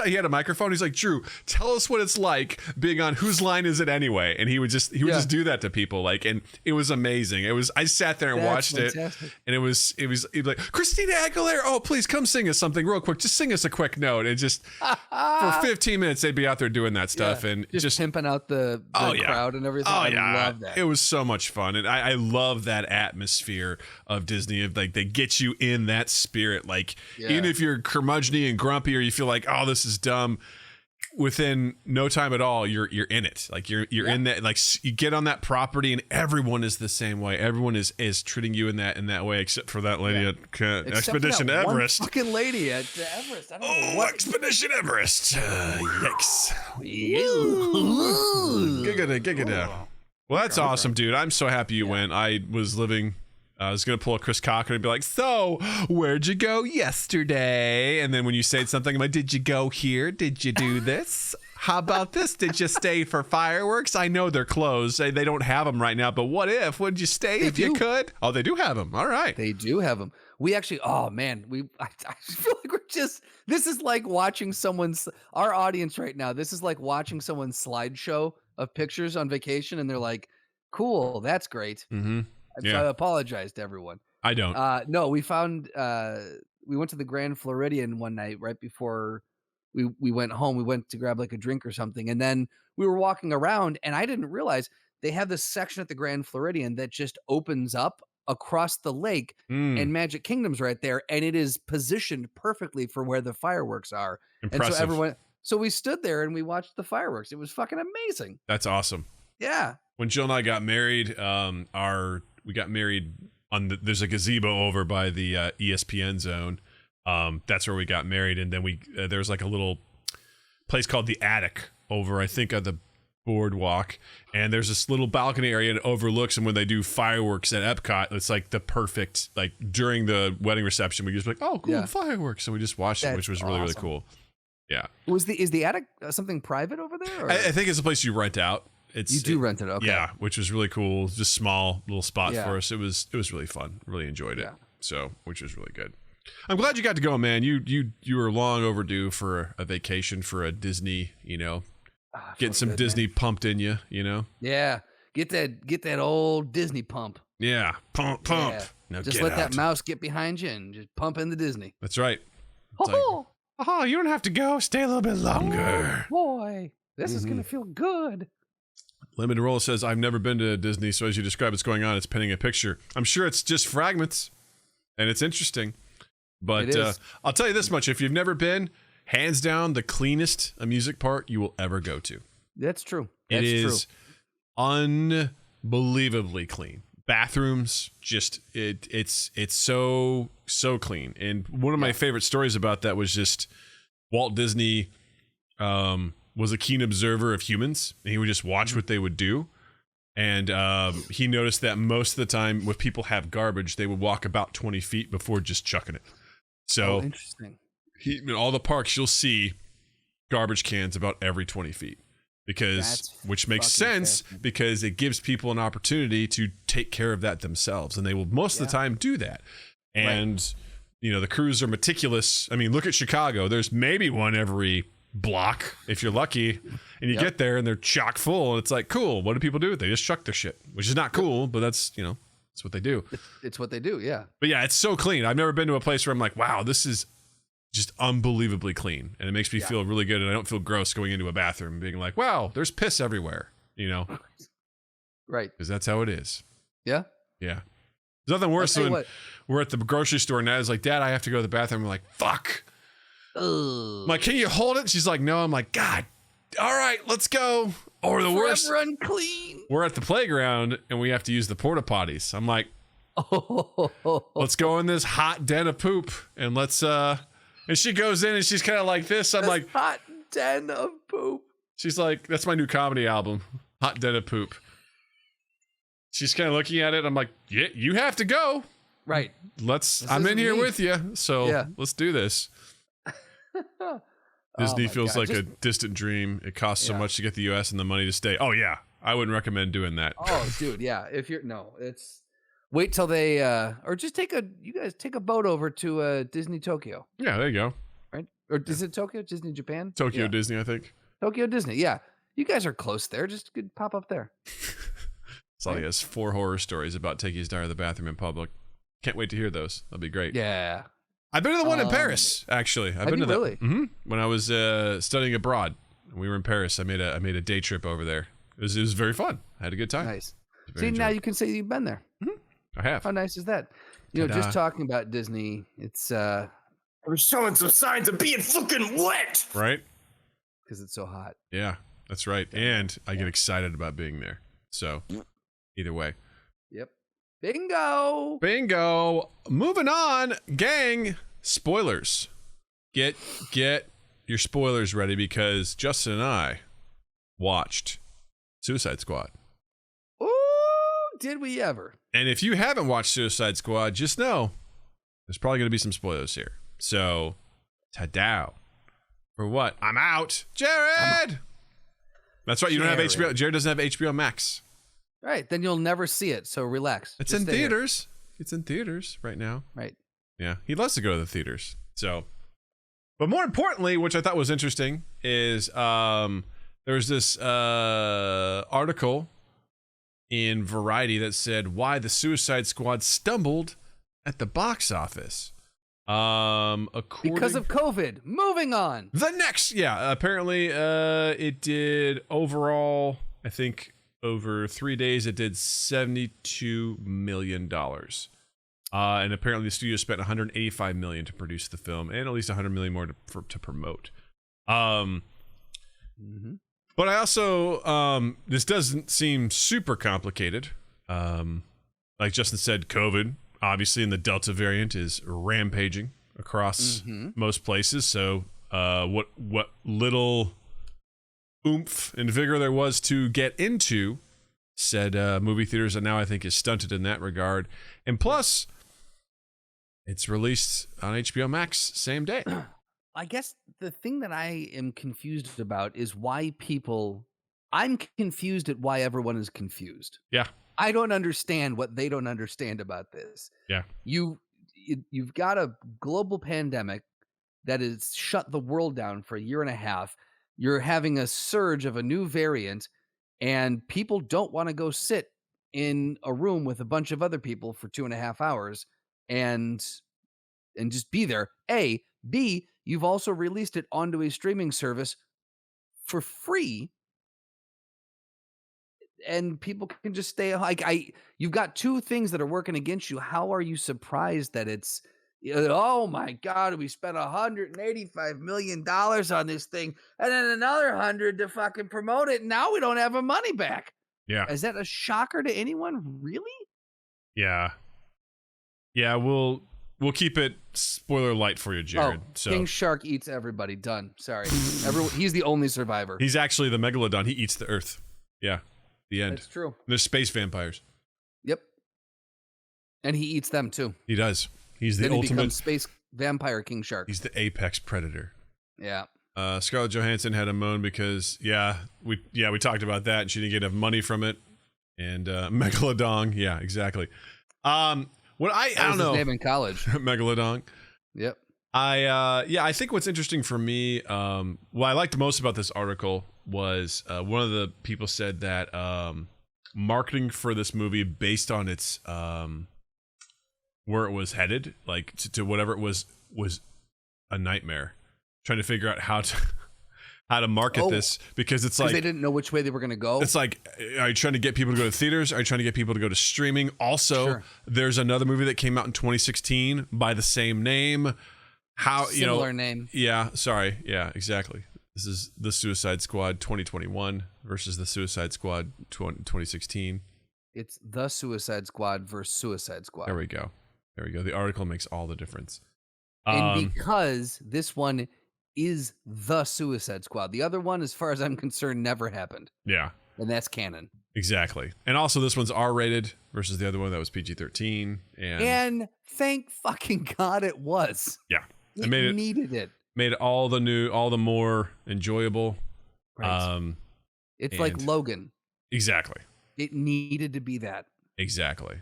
He had a microphone. He's like, Drew, tell us what it's like being on Whose Line Is It Anyway? And he would just do that to people, like, and it was amazing. I sat there and watched fantastic. It, and it was like, Christina Aguilera, oh please come sing us something real quick, just sing us a quick note. And just for 15 minutes they'd be out there doing that stuff, and just pimping out the crowd and everything. I love that. It was so much fun, and I love that atmosphere of Disney, of like they get you in that spirit, like even if you're curmudgeony and grumpy or you feel like, oh, this is dumb, within no time at all you're in it, like you're in that, like you get on that property and everyone is the same way. Everyone is treating you in that way, except for that lady at Expedition Everest. One fucking lady at Everest. I don't know what. Expedition Everest. Yikes. Giggity. Well, that's awesome, dude. I'm so happy you went. I was going to pull a Chris Cocker and be like, so, where'd you go yesterday? And then when you say something, I'm like, did you go here? Did you do this? How about this? Did you stay for fireworks? I know they're closed. They don't have them right now, but what if? Would you stay if you could? Oh, they do have them. All right. They do have them. We actually, oh man, I feel like this is like watching our audience right now. This is like watching someone's slideshow of pictures on vacation, and they're like, cool, that's great. Mm-hmm. So I apologize to everyone. I don't. No, we found we went to the Grand Floridian one night right before we went home. We went to grab like a drink or something, and then we were walking around, and I didn't realize they have this section at the Grand Floridian that just opens up across the lake, and Magic Kingdom's right there, and it is positioned perfectly for where the fireworks are. Impressive. And so we stood there and we watched the fireworks. It was fucking amazing. That's awesome. Yeah. When Jill and I got married, we got married there's a gazebo over by the ESPN zone. That's where we got married. And then there's like a little place called the Attic over, I think, on the boardwalk. And there's this little balcony area and it overlooks. And when they do fireworks at Epcot, it's like the perfect, like during the wedding reception, we just like, oh, cool, fireworks. So we just watched it, which was really, really cool. Yeah. Is the Attic something private over there? Or? I think it's a place you rent out. You do rent it, okay? Yeah, which was really cool. Just small little spot for us. It was really fun. Really enjoyed it. Yeah. So, which was really good. I'm glad you got to go, man. You were long overdue for a vacation, for a Disney. Getting some Disney pumped in you. Yeah, get that old Disney pump. Yeah, pump. Now just get let out. that mouse get behind you and just pump into Disney. That's right. It's like, you don't have to go. Stay a little bit longer. Oh, boy, this is going to feel good. Limited Roll says, I've never been to Disney, so as you describe what's going on, it's painting a picture. I'm sure it's just fragments, and it's interesting. But I'll tell you this much. If you've never been, hands down, the cleanest amusement park you will ever go to. That's true. It is unbelievably clean. Bathrooms, just it's so clean. And one of my favorite stories about that was just Walt Disney was a keen observer of humans, and he would just watch what they would do. And he noticed that most of the time, when people have garbage, they would walk about 20 feet before just chucking it. So interesting. In all the parks, you'll see garbage cans about every 20 feet. Which makes sense because it gives people an opportunity to take care of that themselves, and they will most of the time do that. And the crews are meticulous. I mean, look at Chicago. There's maybe one every block if you're lucky, and you get there and they're chock full, and it's like, cool. What do people do? They just chuck their shit, which is not cool, but that's that's what they do. It's what they do. Yeah. But yeah, it's so clean. I've never been to a place where I'm like, wow, this is just unbelievably clean, and it makes me feel really good, and I don't feel gross going into a bathroom and being like, wow, there's piss everywhere, right, because that's how it is. Yeah There's nothing worse than we're at the grocery store and Dad's like, Dad, I have to go to the bathroom. I'm like, fuck. I'm like, can you hold it? She's like, no. I'm like, God, all right, let's go. Or the worst, unclean. we're at the playground and we have to use the porta potties. I'm like, let's go in this hot den of poop, and let's and she goes in and she's kind of like this. I'm like, hot den of poop. She's like, that's my new comedy album, Hot Den of Poop. She's kind of looking at it. I'm like, yeah, you have to go. Right. I'm in here with you. So let's do this. Disney feels like a distant dream. It costs so much to get the US and the money to stay. Oh yeah. I wouldn't recommend doing that. Oh dude. Yeah. It's wait till they, or just you guys take a boat over to Disney Tokyo. Yeah, there you go. Right? Or is it Tokyo? Disney Japan? Tokyo Disney, I think. Tokyo Disney, yeah. You guys are close there. Just could pop up there. Sally has 4 horror stories about taking his daughter to the bathroom in public. Can't wait to hear those. That'll be great. Yeah. I've been to the one in Paris, actually. I've been to that. Really? Mm-hmm. When I was studying abroad, we were in Paris. I made a day trip over there. It was very fun. I had a good time. Nice. See, now you can say you've been there. Mm-hmm. I have. How nice is that? Just talking about Disney, it's we're showing some signs of being fucking wet. Right? Because it's so hot. Yeah, that's right. And I get excited about being there. So, either way. Yep. Bingo. Moving on, gang. Spoilers. Get your spoilers ready, because Justin and I watched Suicide Squad. Ooh, did we ever? And if you haven't watched Suicide Squad, just know there's probably going to be some spoilers here. So, ta-dow. For what? I'm out. Jared! That's right. You don't have HBO. Jared doesn't have HBO Max. Right. Then you'll never see it. So relax. It's in theaters. It's in theaters right now. Right. Yeah. He loves to go to the theaters. So, but more importantly, which I thought was interesting, is there's this article in Variety that said why the Suicide Squad stumbled at the box office. Because of COVID. Moving on. Apparently it did overall, I think over 3 days it did $72 million. And apparently the studio spent $185 million to produce the film, and at least $100 million more to promote. But I also this doesn't seem super complicated. Like Justin said, COVID obviously, and the Delta variant is rampaging across most places. So what little oomph and vigor there was to get into said movie theaters, and now I think is stunted in that regard. And plus, it's released on HBO Max same day. I guess the thing that I am confused about is why I'm confused at why everyone is confused. Yeah. I don't understand what they don't understand about this. Yeah. You've got a global pandemic that has shut the world down for a year and a half. You're having a surge of a new variant, and people don't want to go sit in a room with a bunch of other people for 2.5 hours and just be there. A, B, you've also released it onto a streaming service for free, and people can just stay like you've got two things that are working against you. How are you surprised that it's, oh my God, we spent $185 million on this thing and then another 100 to fucking promote it, and now we don't have our money back? Yeah. Is that a shocker to anyone? Really? Yeah. Yeah, we'll keep it spoiler light for you, Jared. So King Shark eats everybody. Done. Sorry. He's the only survivor. he's actually the megalodon. He eats the earth. Yeah. The end. That's true. There's space vampires. Yep. And he eats them too. He does. He's the Then he ultimate becomes space vampire King Shark. He's the apex predator. Yeah. Scarlett Johansson had a moan because we talked about that, and she didn't get enough money from it. And Megalodon, yeah, exactly. What I don't know. His name in college. Megalodon. Yep. I think what's interesting for me, what I liked most about this article was one of the people said that marketing for this movie based on its where it was headed, like to whatever it was a nightmare. Trying to figure out how to market this, because it's like they didn't know which way they were going to go. It's like, are you trying to get people to go to theaters? Are you trying to get people to go to streaming? Also, There's another movie that came out in 2016 by the same name. Similar name. Yeah, sorry. Yeah, exactly. This is The Suicide Squad 2021 versus The Suicide Squad 2016. It's The Suicide Squad versus Suicide Squad. There we go. The article makes all the difference. And because this one is The Suicide Squad, the other one, as far as I'm concerned, never happened. Yeah. And that's canon. Exactly. And also this one's R-rated versus the other one that was PG-13. And thank fucking God it was. Yeah. It needed it. Made all the more enjoyable. Right. It's like Logan. Exactly. It needed to be that. Exactly.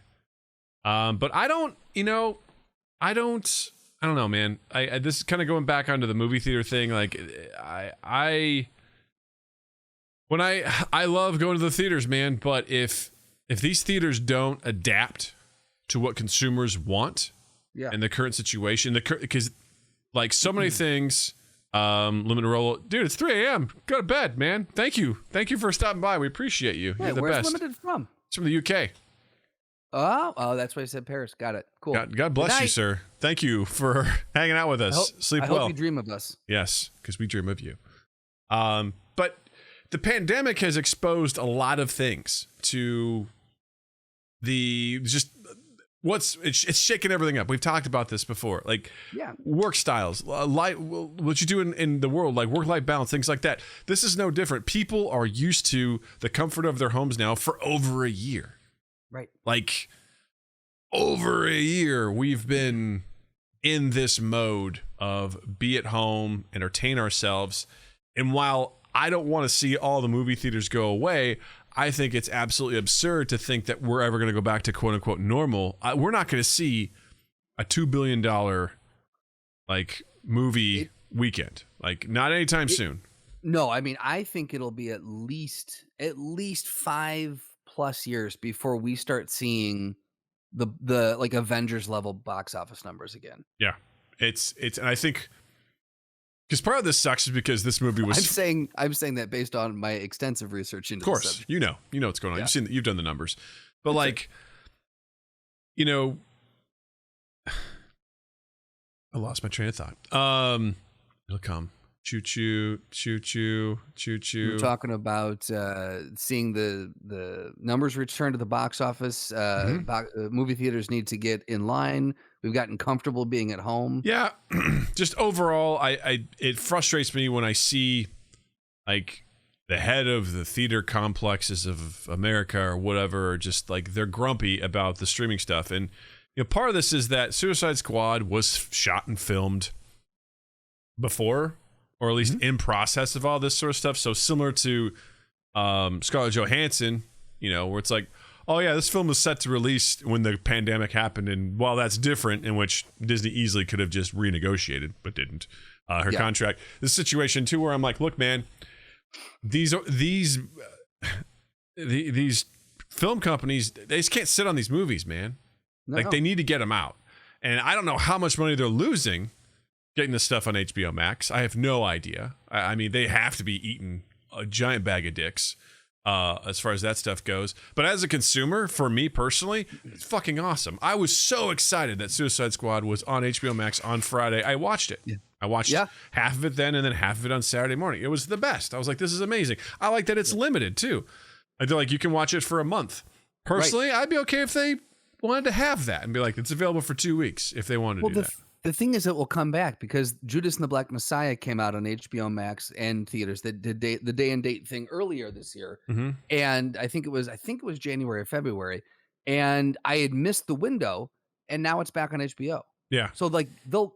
But I don't know, man. I this is kind of going back onto the movie theater thing. Like I love going to the theaters, man. But if these theaters don't adapt to what consumers want, in the current situation, because like so many things, limited roll, dude. It's 3 a.m. Go to bed, man. Thank you for stopping by. We appreciate you. You're the where's best. Limited from? It's from the UK. Oh, that's why I said Paris. Got it. Cool. God bless you, sir. Thank you for hanging out with us. Sleep well. I hope you dream of us. Yes, because we dream of you. But the pandemic has exposed a lot of things to it's shaking everything up. We've talked about this before, like work styles, what you do in the world, like work-life balance, things like that. This is no different. People are used to the comfort of their homes now for over a year. Right. Like over a year, we've been in this mode of be at home, entertain ourselves. And while I don't want to see all the movie theaters go away, I think it's absolutely absurd to think that we're ever going to go back to quote unquote normal. We're not going to see a $2 billion like movie weekend, like not anytime soon. No, I mean, I think it'll be at least 5+ years before we start seeing the like Avengers level box office numbers again. Yeah, it's and I think because part of this sucks is because this movie was. I'm saying that based on my extensive research into. Of course, the subject. you know what's going on. Yeah. You've done the numbers, but like, I lost my train of thought. It'll come. Choo choo, choo choo, choo choo. We're talking about seeing the numbers return to the box office. Movie theaters need to get in line. We've gotten comfortable being at home. Yeah, just overall, it frustrates me when I see like the head of the theater complexes of America or whatever, just like they're grumpy about the streaming stuff. And part of this is that Suicide Squad was shot and filmed before, or at least in process of all this sort of stuff. So similar to Scarlett Johansson, where it's like, oh yeah, this film was set to release when the pandemic happened. And while that's different, in which Disney easily could have just renegotiated, but didn't, her contract. This situation too, where I'm like, look, man, these film companies, they just can't sit on these movies, man. No. Like, they need to get them out. And I don't know how much money they're losing getting this stuff on HBO Max. I have no idea. I mean, they have to be eating a giant bag of dicks as far as that stuff goes. But as a consumer, for me personally, it's fucking awesome. I was so excited that Suicide Squad was on HBO Max on Friday. I watched it. Yeah. I watched half of it then and then half of it on Saturday morning. It was the best. I was like, this is amazing. I like that it's limited too. I feel like you can watch it for a month. Personally, I'd be okay if they wanted to have that and be like, it's available for 2 weeks if they wanted to do that. The thing is, it will come back because Judas and the Black Messiah came out on HBO Max and theaters. That did the day and date thing earlier this year, and I think it was January or February, and I had missed the window, and now it's back on HBO. Yeah. So like they'll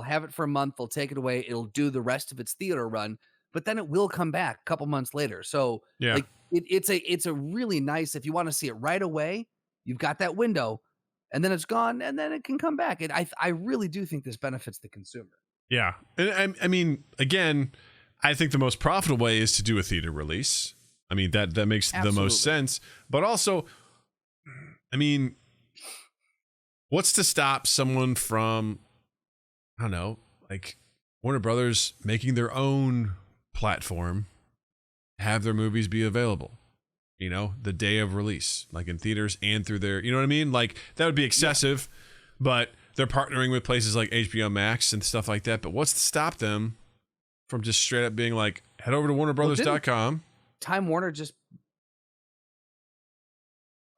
have it for a month. They'll take it away. It'll do the rest of its theater run, but then it will come back a couple months later. So like it's a really nice, if you want to see it right away, you've got that window. And then it's gone, and then it can come back. And I really do think this benefits the consumer. Yeah. And I mean, again, I think the most profitable way is to do a theater release. I mean, that makes the most sense. But also, I mean, what's to stop someone from, I don't know, like Warner Brothers making their own platform, have their movies be available? You know, the day of release, like in theaters and through their, you know what I mean? Like, that would be excessive, but they're partnering with places like HBO Max and stuff like that. But what's to stop them from just straight up being like, head over to warnerbrothers.com. Time Warner just...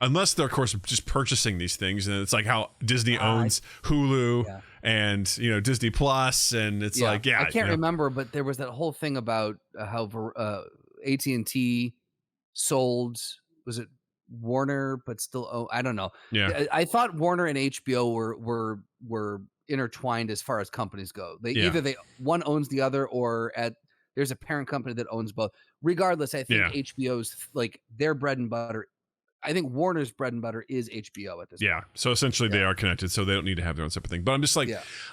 Unless they're, of course, just purchasing these things. And it's like how Disney owns Hulu and, you know, Disney Plus. And it's like, I can't remember, but there was that whole thing about how AT&T... sold, was it Warner, but still, I don't know. Yeah, I thought Warner and HBO were intertwined as far as companies go. They either one owns the other, or there's a parent company that owns both. Regardless, I think HBO's like their bread and butter. I think Warner's bread and butter is HBO at this point. Yeah, so essentially they are connected, so they don't need to have their own separate thing. But I'm just like,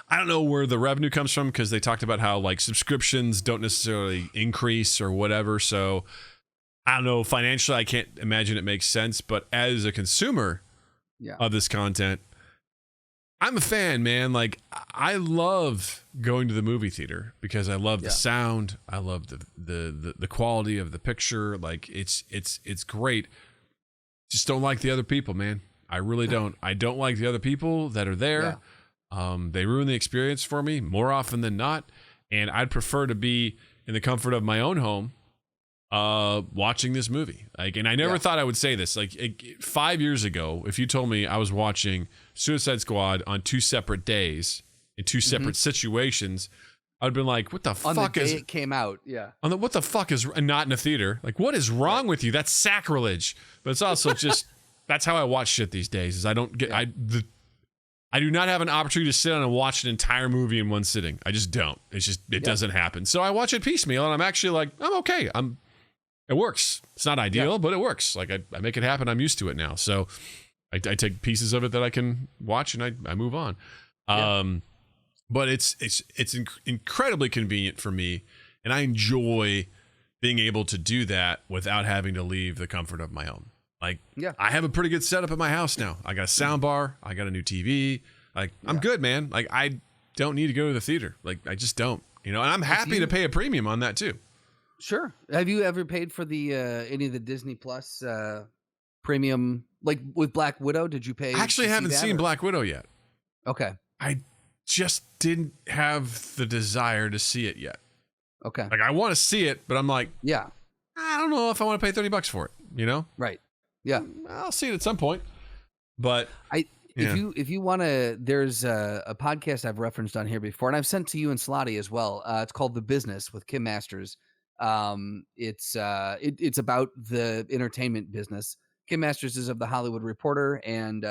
I don't know where the revenue comes from, because they talked about how like subscriptions don't necessarily increase or whatever. So I don't know, financially, I can't imagine it makes sense, but as a consumer of this content, I'm a fan, man. Like, I love going to the movie theater because I love the sound. I love the quality of the picture. Like, it's great. Just don't like the other people, man. I really don't. I don't like the other people that are there. They ruin the experience for me more often than not. And I'd prefer to be in the comfort of my own home watching this movie. Like, and I never thought I would say this. Like 5 years ago, if you told me I was watching Suicide Squad on 2 separate days in 2 separate situations, I'd been like, "What the fuck on the is day it came out?" What the fuck is not in a theater? Like, what is wrong with you? That's sacrilege. But it's also just that's how I watch shit these days. Is I don't get I do not have an opportunity to sit down and watch an entire movie in one sitting. I just don't. It's just it doesn't happen. So I watch it piecemeal, and I'm actually like, I'm okay. It works. It's not ideal, but it works. Like I make it happen. I'm used to it now. So I take pieces of it that I can watch, and I move on. But it's incredibly convenient for me, and I enjoy being able to do that without having to leave the comfort of my own. Like, I have a pretty good setup at my house now. I got a sound bar. I got a new TV. Like, I'm good, man. Like, I don't need to go to the theater. Like, I just don't. You know, and I'm happy to pay a premium on that too. Sure. Have you ever paid for the any of the Disney Plus premium, like with Black Widow? Did you pay? I actually haven't seen Black Widow yet. Okay. I just didn't have the desire to see it yet. Okay. Like, I want to see it, but I'm like, I don't know if I want to pay $30 for it. You know? Right. Yeah. I'll see it at some point. But if you want to, there's a podcast I've referenced on here before, and I've sent to you and Slotty as well. It's called The Business with Kim Masters. It's about the entertainment business. Kim Masters is of The Hollywood Reporter, and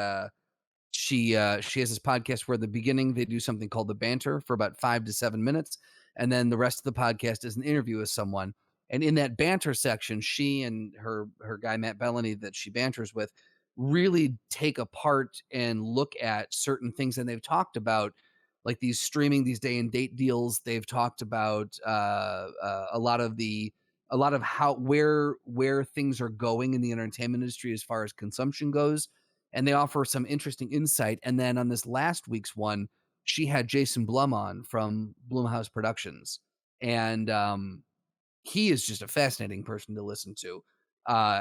she has this podcast where at the beginning they do something called the banter for about 5 to 7 minutes, and then the rest of the podcast is an interview with someone. And in that banter section, she and her guy Matt Bellany that she banters with really take apart and look at certain things, and they've talked about like these day and date deals. They've talked about a lot of the a lot of where things are going in the entertainment industry as far as consumption goes, and they offer some interesting insight. And then on this last week's one, she had Jason Blum on from Blumhouse Productions, and he is just a fascinating person to listen to.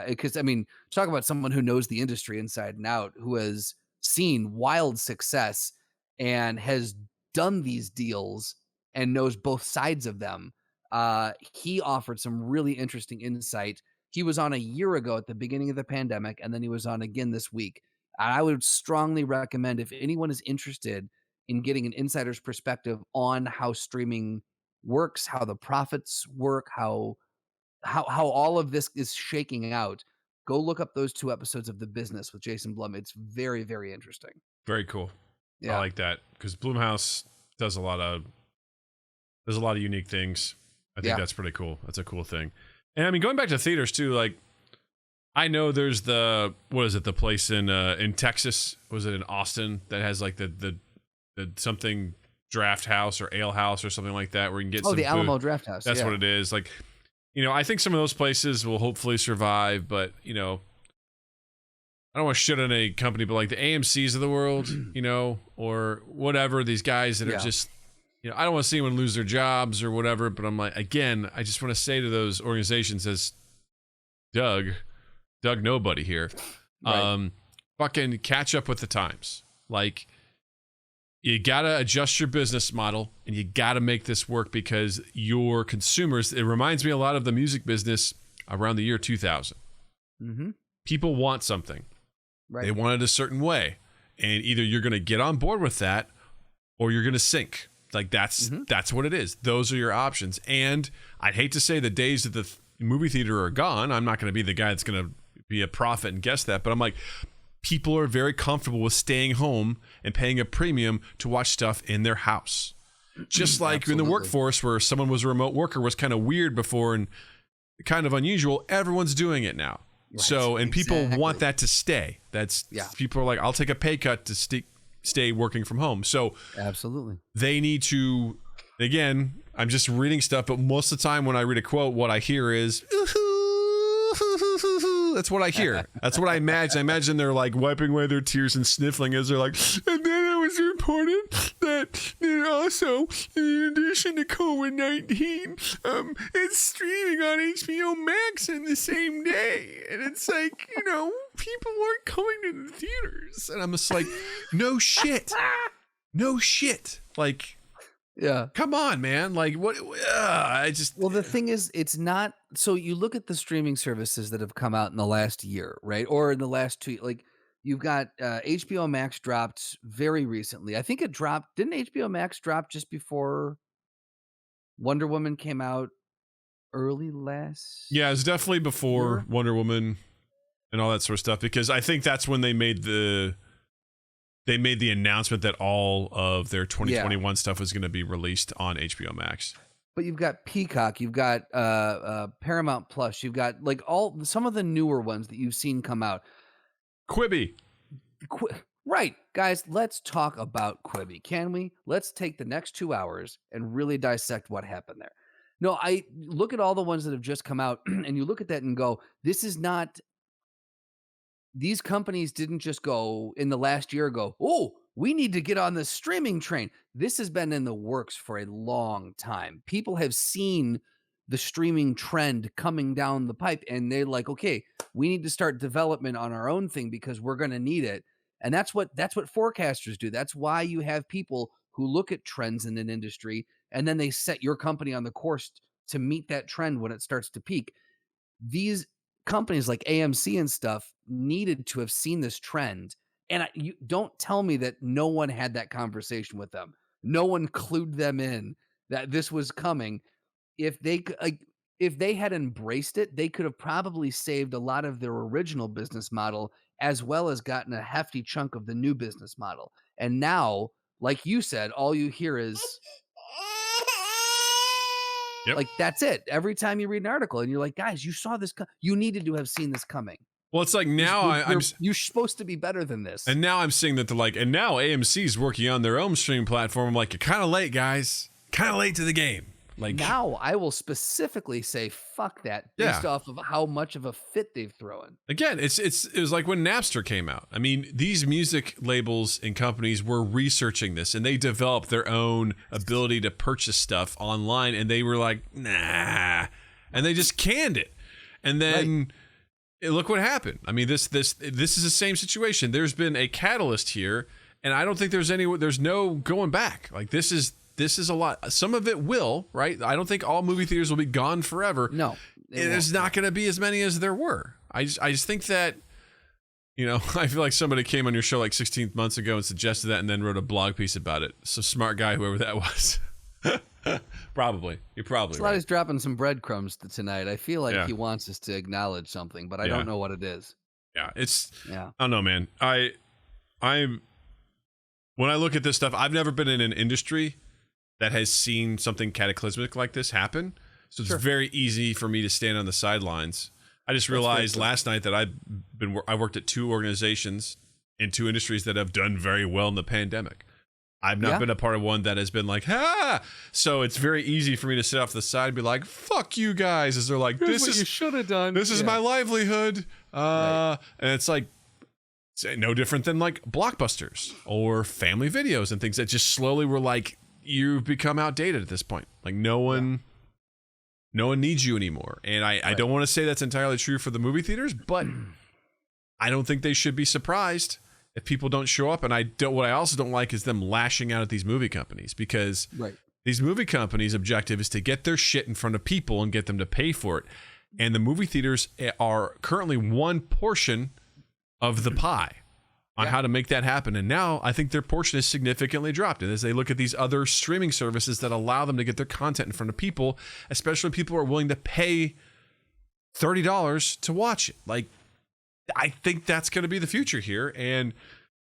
Because I mean, talk about someone who knows the industry inside and out, who has seen wild success and has done these deals and knows both sides of them. He offered some really interesting insight. He was on a year ago at the beginning of the pandemic, and then he was on again this week. I would strongly recommend, if anyone is interested in getting an insider's perspective on how streaming works, how the profits work, how all of this is shaking out, go look up those 2 episodes of The Business with Jason Blum. It's very, very interesting. Very cool. Yeah. I like that because Blumhouse does a lot of unique things. I think that's pretty cool. That's a cool thing. And I mean, going back to theaters too, like I know there's the place in Texas, was it in Austin, that has like the something draft house or ale house or something like that where you can get some the Alamo food. Draft House. That's what it is. Like, you know, I think some of those places will hopefully survive, but you know, I don't want to shit on a company, but like the AMCs of the world, you know, or whatever, these guys that are just, you know, I don't want to see anyone lose their jobs or whatever, but I'm like, again, I just want to say to those organizations, as Doug nobody here, Right. fucking catch up with the times. Like, you got to adjust your business model and you got to make this work because your consumers, it reminds me a lot of the music business around the year 2000. Mm-hmm. People want something. Right. They want it a certain way. And either you're going to get on board with that or you're going to sink. Like that's what it is. Those are your options. And I'd hate to say the days of the movie theater are gone. I'm not going to be the guy that's going to be a prophet and guess that. But I'm like, people are very comfortable with staying home and paying a premium to watch stuff in their house. Just like in the workforce where someone was a remote worker was kind of weird before and kind of unusual. Everyone's doing it now. Right. So, and people want that to stay. People are like, I'll take a pay cut to stay working from home. So absolutely, they need to, again, I'm just reading stuff, but most of the time when I read a quote, what I hear is, that's what I hear. That's what I imagine. I imagine they're like wiping away their tears and sniffling as they're like, and then it was reported that also, in addition to COVID-19, it's streaming on HBO Max in the same day. And it's like, you know, people weren't coming to the theaters. And I'm just like, no shit. No shit. Like, yeah, come on, man. Like, what? Well, the thing is, it's not. So you look at the streaming services that have come out in the last year, right? Or in the last 2, like you've got HBO Max dropped very recently. I think it dropped. Didn't HBO Max drop just before Wonder Woman came out early last? Yeah, it's definitely before year? Wonder Woman and all that sort of stuff, because I think that's when they made the announcement that all of their 2021 stuff was going to be released on HBO Max. But you've got Peacock, you've got Paramount Plus, you've got like some of the newer ones that you've seen come out. Quibi. Right, guys, let's talk about Quibi, can we? Let's take the next 2 hours and really dissect what happened there. No, I look at all the ones that have just come out, and you look at that and go, this is not... These companies didn't just go in the last year go, oh, we need to get on the streaming train. This has been in the works for a long time. People have seen the streaming trend coming down the pipe, and they're like, okay, we need to start development on our own thing because we're going to need it. And that's what forecasters do. That's why you have people who look at trends in an industry, and then they set your company on the course to meet that trend when it starts to peak. These companies like AMC and stuff needed to have seen this trend. And you don't tell me that no one had that conversation with them. No one clued them in that this was coming. If they had embraced it, they could have probably saved a lot of their original business model as well as gotten a hefty chunk of the new business model. And now, like you said, all you hear is like, that's it. Every time you read an article and you're like, guys, you saw this. You needed to have seen this coming. Well, it's like now you're supposed to be better than this. And now I'm seeing that they're like, and now AMC's working on their own streaming platform. I'm like, you're kind of late, guys. Kind of late to the game. Like now I will specifically say fuck that based off of how much of a fit they've thrown. Again, it was like when Napster came out. I mean, these music labels and companies were researching this, and they developed their own ability to purchase stuff online, and they were like, nah, and they just canned it. And then look what happened. I mean, this is the same situation. There's been a catalyst here, and I don't think there's no going back. Like this is a lot. Some of it will, right? I don't think all movie theaters will be gone forever. No, there's not going to be as many as there were. I just think that, I feel like somebody came on your show like 16 months ago and suggested that, and then wrote a blog piece about it. So smart guy, whoever that was. Probably. You're probably right. He's dropping some breadcrumbs tonight. I feel like he wants us to acknowledge something, but I don't know what it is. Yeah, I don't know, man. I'm when I look at this stuff, I've never been in an industry that has seen something cataclysmic like this happen. So it's very easy for me to stand on the sidelines. I just realized last night that I worked at 2 organizations in 2 industries that have done very well in the pandemic. I've not been a part of one that has been like, so it's very easy for me to sit off the side and be like, fuck you guys, as they're like, this is what you should have done. This is my livelihood. And it's like, it's no different than like Blockbusters or family videos and things that just slowly were like, you've become outdated at this point. Like no one needs you anymore. And I don't want to say that's entirely true for the movie theaters, but I don't think they should be surprised if people don't show up. And what I also don't like is them lashing out at these movie companies, because these movie companies' objective is to get their shit in front of people and get them to pay for it. And the movie theaters are currently one portion of the pie on how to make that happen. And now I think their portion is significantly dropped. And as they look at these other streaming services that allow them to get their content in front of people, especially when people are willing to pay $30 to watch it. Like, I think that's going to be the future here. And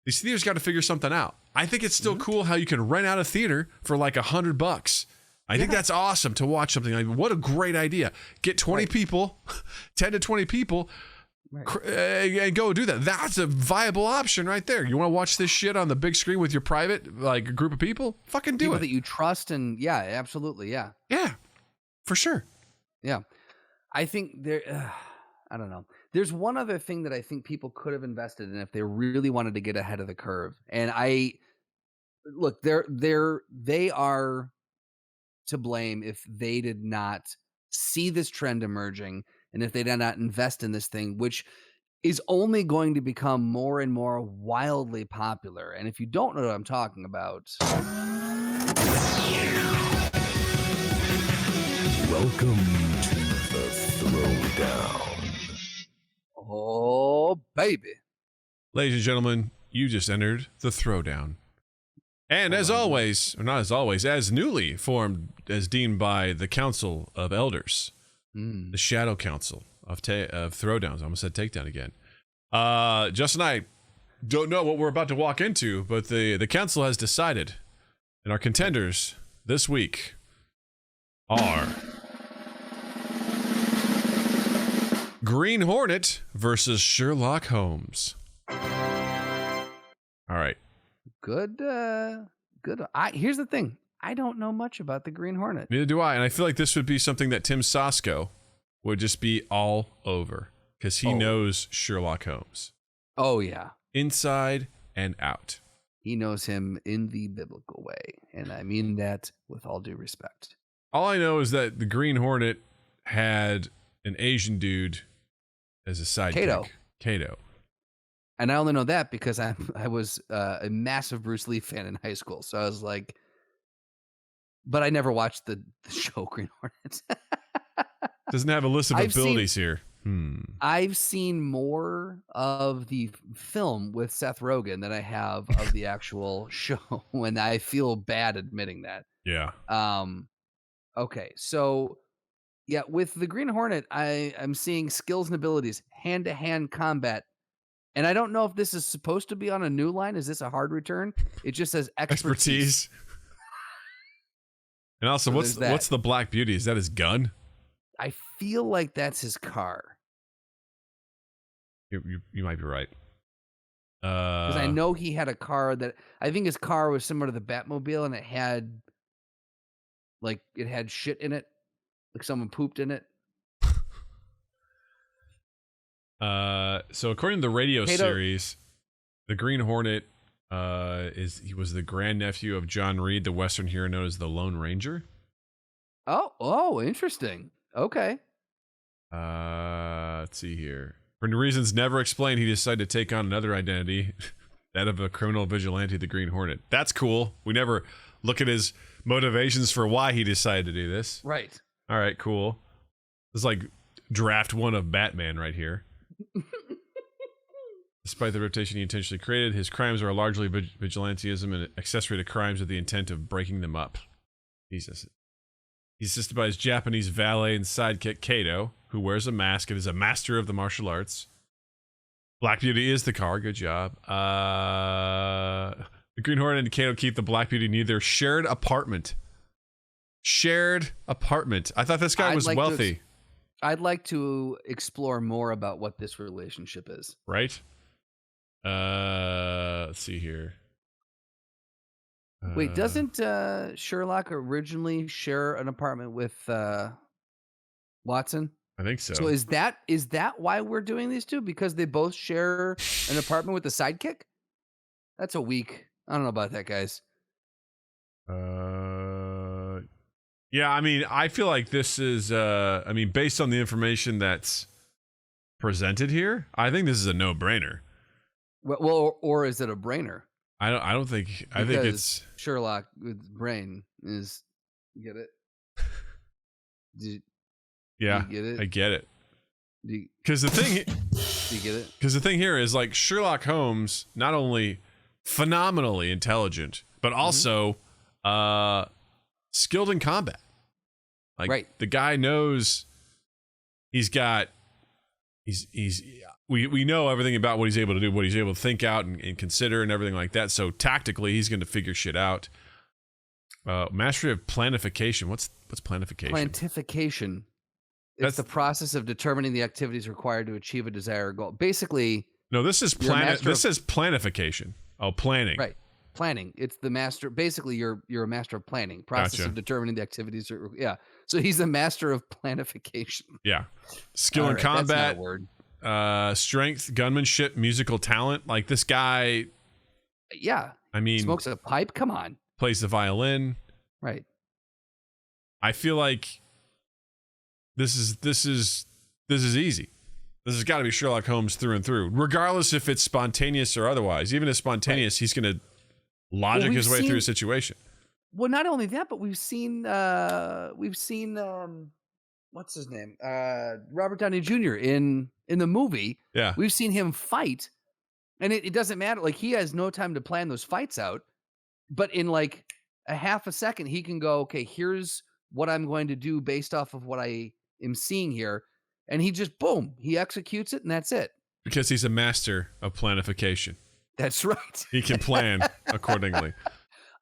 these theaters got to figure something out. I think it's still cool how you can rent out a theater for like $100. I think that's awesome to watch something like, what a great idea. Get 20 people, 10 to 20 people, and go do that. That's a viable option right there. You want to watch this shit on the big screen with your private like group of people? Fucking do it. People that you trust, and absolutely, yeah, for sure. Yeah, I think there. I don't know. There's one other thing that I think people could have invested in if they really wanted to get ahead of the curve. And they are to blame if they did not see this trend emerging, and if they did not invest in this thing, which is only going to become more and more wildly popular. And if you don't know what I'm talking about, welcome to the Throwdown. Oh, baby. Ladies and gentlemen, you just entered the Throwdown. And as always, or not as always, as newly formed, as deemed by the Council of Elders, the Shadow Council of Throwdowns. I almost said takedown again. Justin and I don't know what we're about to walk into, but the council has decided, and our contenders this week are Green Hornet versus Sherlock Holmes. All right. Good. Here's the thing. I don't know much about the Green Hornet. Neither do I. And I feel like this would be something that Tim Sasko would just be all over, because he knows Sherlock Holmes. Oh, yeah. Inside and out. He knows him in the biblical way. And I mean that with all due respect. All I know is that the Green Hornet had an Asian dude as a sidekick. Kato. And I only know that because I was a massive Bruce Lee fan in high school. So I was like, but I never watched the show Green Hornet. Doesn't have a list of abilities here. I've seen more of the film with Seth Rogen than I have of the actual show, and I feel bad admitting that. Yeah. Okay, so yeah, with the Green Hornet, I'm seeing skills and abilities, hand-to-hand combat. And I don't know if this is supposed to be on a new line. Is this a hard return? It just says expertise. And also, so what's the Black Beauty? Is that his gun? I feel like that's his car. You might be right. Because I know he had a car that I think his car was similar to the Batmobile, and it had Like it had shit in it, like someone pooped in it. So according to the radio Hbo series, the Green Hornet he was the grandnephew of John Reed, the Western hero known as the Lone Ranger. Oh, interesting. Okay. Let's see here. For reasons never explained, he decided to take on another identity, that of a criminal vigilante, the Green Hornet. That's cool. We never look at his motivations for why he decided to do this. Right. All right, cool. It's like draft 1 of Batman right here. Despite the reputation he intentionally created, his crimes are largely vigilantism and accessory to crimes with the intent of breaking them up. Jesus. He's assisted by his Japanese valet and sidekick, Kato, who wears a mask and is a master of the martial arts. Black Beauty is the car. Good job. The Green Hornet and Kato keep the Black Beauty near their shared apartment. Shared apartment. I thought this guy was wealthy. I'd like to explore more about what this relationship is. Right? Let's see here. Wait, doesn't Sherlock originally share an apartment with Watson? I think so. So is that why we're doing these two? Because they both share an apartment with the sidekick? That's a weak. I don't know about that, guys. Yeah, I mean, I feel like this is based on the information that's presented here, I think this is a no-brainer. Well, or is it a brainer? I don't think. I think it's Sherlock with brain is. Get it? Yeah, you get it? I get it. Because the thing, do you get it? Because the thing here is like Sherlock Holmes, not only phenomenally intelligent, but also skilled in combat. Like right. The guy knows we know everything about what he's able to do, what he's able to think out and consider and everything like that. So tactically, he's going to figure shit out. Mastery of planification. What's planification? Plantification. It's the process of determining the activities required to achieve a desired goal. Basically, no, this is This is planification. Oh, planning. Right. Planning. It's the master. Basically, you're a master of planning. Process of determining the activities. Yeah. So he's a master of planification. Yeah. Skill in combat. That's not a word. Strength, gunmanship, musical talent. Like this guy. Yeah. I mean, smokes a pipe. Come on. Plays the violin. Right. I feel like this is easy. This has got to be Sherlock Holmes through and through, regardless if it's spontaneous or otherwise. Even if spontaneous, he's going to logic his way through a situation. Well, not only that, but we've seen what's his name? Robert Downey Jr. in the movie. Yeah. We've seen him fight, and it doesn't matter. Like, he has no time to plan those fights out, but in like a half a second, he can go, okay, here's what I'm going to do based off of what I am seeing here. And he just, boom, he executes it, and that's it. Because he's a master of planification. That's right. He can plan accordingly.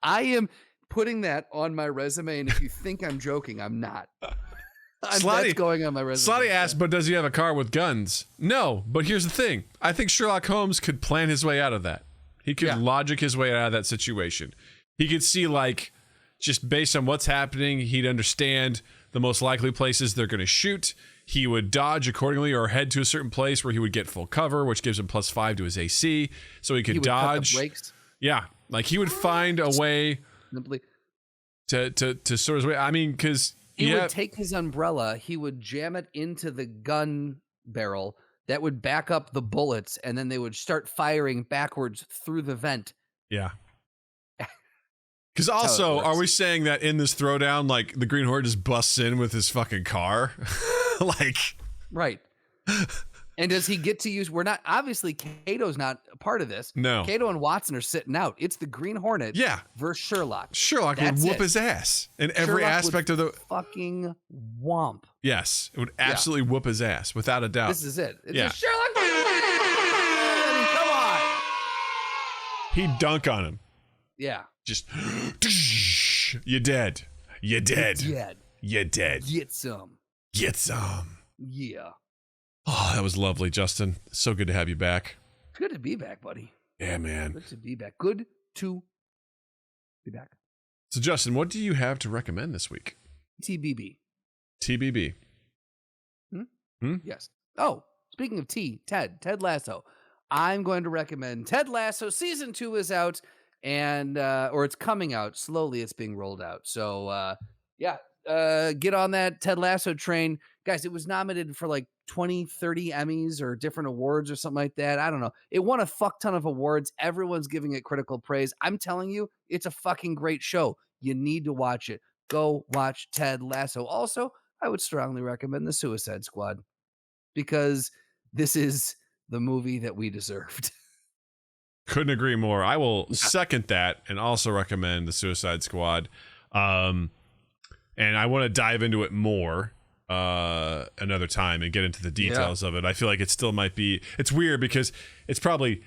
I am putting that on my resume, and if you think I'm joking, I'm not. That's going on my resume. Slotty asked, but does he have a car with guns? No, but here's the thing. I think Sherlock Holmes could plan his way out of that. He could logic his way out of that situation. He could see, like, just based on what's happening, he'd understand the most likely places they're going to shoot. He would dodge accordingly or head to a certain place where he would get full cover, which gives him +5 to his AC. So he could dodge. Cut the brakes. Yeah. Like he would find a way to sort his way. I mean, because he would take his umbrella, he would jam it into the gun barrel that would back up the bullets, and then they would start firing backwards through the vent. Yeah. Because also, are we saying that in this throwdown, like the Green Hornet just busts in with his fucking car? Like, right. And does he get to use? We're not, obviously, Kato's not a part of this. No. Kato and Watson are sitting out. It's the Green Hornet versus Sherlock. Sherlock would whoop his ass in every aspect of the fucking womp. Yes, it would absolutely whoop his ass without a doubt. This is it. It's a Sherlock. Come on. He'd dunk on him. Yeah. Just you're dead. You're dead. You're dead. Get some. Get some. Yeah. Oh, that was lovely, Justin. So good to have you back. Good to be back, buddy. Yeah, man. Good to be back. Good to be back. So, Justin, what do you have to recommend this week? TBB. TBB. Yes. Oh, speaking of Ted Lasso. I'm going to recommend Ted Lasso. Season 2 is out, and or it's coming out. Slowly it's being rolled out. So, get on that Ted Lasso train. Guys, it was nominated for like 20, 30 Emmys or different awards or something like that. I don't know. It won a fuck ton of awards. Everyone's giving it critical praise. I'm telling you, it's a fucking great show. You need to watch it. Go watch Ted Lasso. Also, I would strongly recommend The Suicide Squad because this is the movie that we deserved. Couldn't agree more. I will second that and also recommend The Suicide Squad. And I want to dive into it more another time and get into the details of it. I feel like it still might be, it's weird because it's probably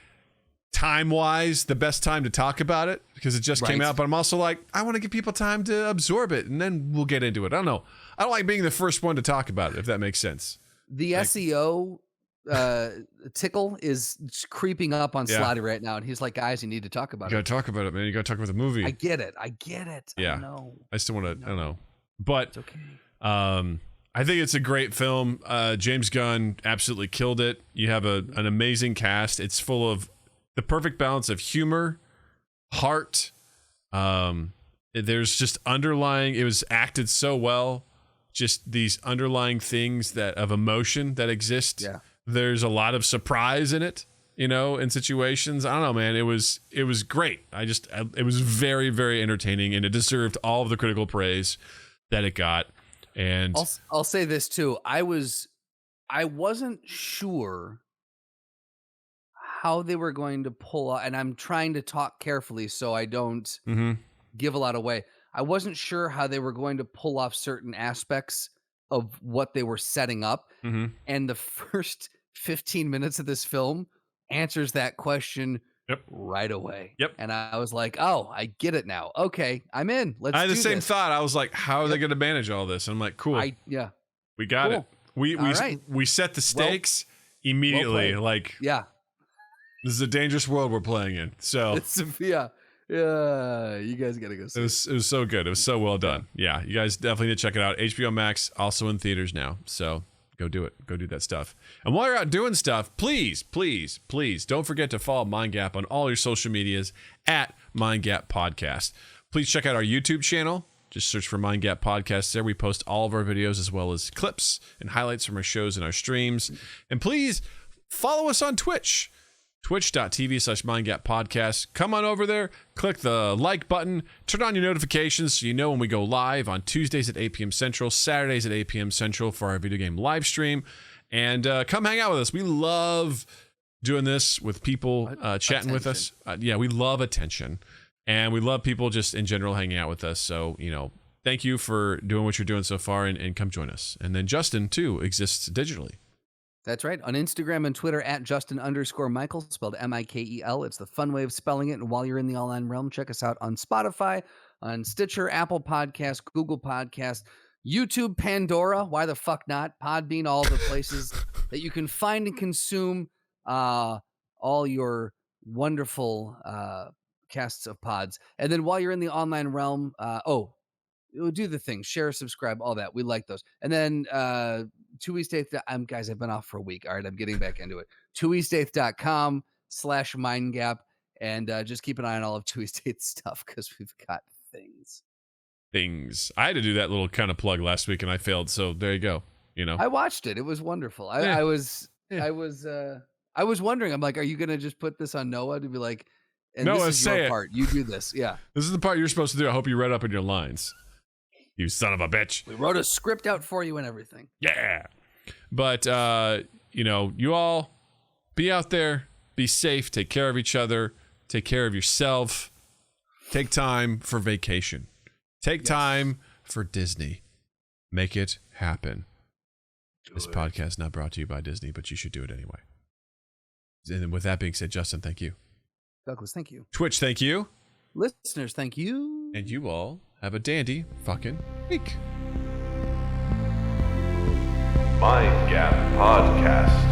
time-wise the best time to talk about it because it just came out, but I'm also like, I want to give people time to absorb it and then we'll get into it. I don't know. I don't like being the first one to talk about it, if that makes sense. The SEO tickle is creeping up on Slotty right now, and he's like, guys, you need to talk about it. You gotta talk about it, man. You gotta talk about the movie. I get it. Yeah. I know. I still want to, I don't know. But It's okay. I think it's a great film. James Gunn absolutely killed it. You have an amazing cast. It's full of the perfect balance of humor, heart. There's just underlying, it was acted so well. Just these underlying things that of emotion that exist. Yeah. There's a lot of surprise in it, in situations. I don't know, man. It was great. It was very, very entertaining, and it deserved all of the critical praise that it got. And I'll say this too. I wasn't sure how they were going to pull out, and I'm trying to talk carefully so I don't give a lot away. I wasn't sure how they were going to pull off certain aspects of what they were setting up. And the first 15 minutes of this film answers that question right away. And I was like, oh, I get it now. Okay, I'm in. Let's do this. I had the same thought. I was like, how are they going to manage all this? And I'm like, cool. We got it. We set the stakes immediately. This is a dangerous world we're playing in. So you guys gotta go see it. It was so good. It was so well done. Yeah, you guys definitely need to check it out. HBO Max, also in theaters now. So go do it. Go do that stuff. And while you're out doing stuff, please, please, please don't forget to follow MindGap on all your social medias at MindGap Podcast. Please check out our YouTube channel. Just search for MindGap Podcast there. We post all of our videos as well as clips and highlights from our shows and our streams. And please follow us on Twitch. Twitch.tv/MindGap Podcast. Come on over there, click the like button, turn on your notifications so you know when we go live on Tuesdays at 8 p.m. Central, Saturdays at 8 p.m. Central for our video game live stream. And come hang out with us. We love doing this with people chatting with us. We love attention. And we love people just in general hanging out with us. So, thank you for doing what you're doing so far and come join us. And then Justin, too, exists digitally. That's right. On Instagram and Twitter at Justin_Michael, spelled Mikel. It's the fun way of spelling it. And while you're in the online realm, check us out on Spotify, on Stitcher, Apple Podcasts, Google Podcasts, YouTube, Pandora. Why the fuck not? Podbean, all the places that you can find and consume all your wonderful casts of pods. And then while you're in the online realm, do the thing, share, subscribe, all that. We like those. And then 2east8th, guys, I've been off for a week. All right, I'm getting back into it. 2east8th.com/mindgap. And just keep an eye on all of 2east8th stuff because we've got things. I had to do that little kind of plug last week and I failed. So there you go. I watched it. It was wonderful. I was wondering, I'm like, are you going to just put this on Noah to be like, and Noah, this is your part. You do this. Yeah. This is the part you're supposed to do. I hope you read up in your lines. You son of a bitch. We wrote a script out for you and everything. Yeah. But, you all be out there, be safe, take care of each other, take care of yourself, take time for vacation, take time for Disney. Make it happen. This podcast not brought to you by Disney, but you should do it anyway. And with that being said, Justin, thank you. Douglas, thank you. Twitch, thank you. Listeners, thank you. And you all have a dandy fucking week. MindGap Podcast.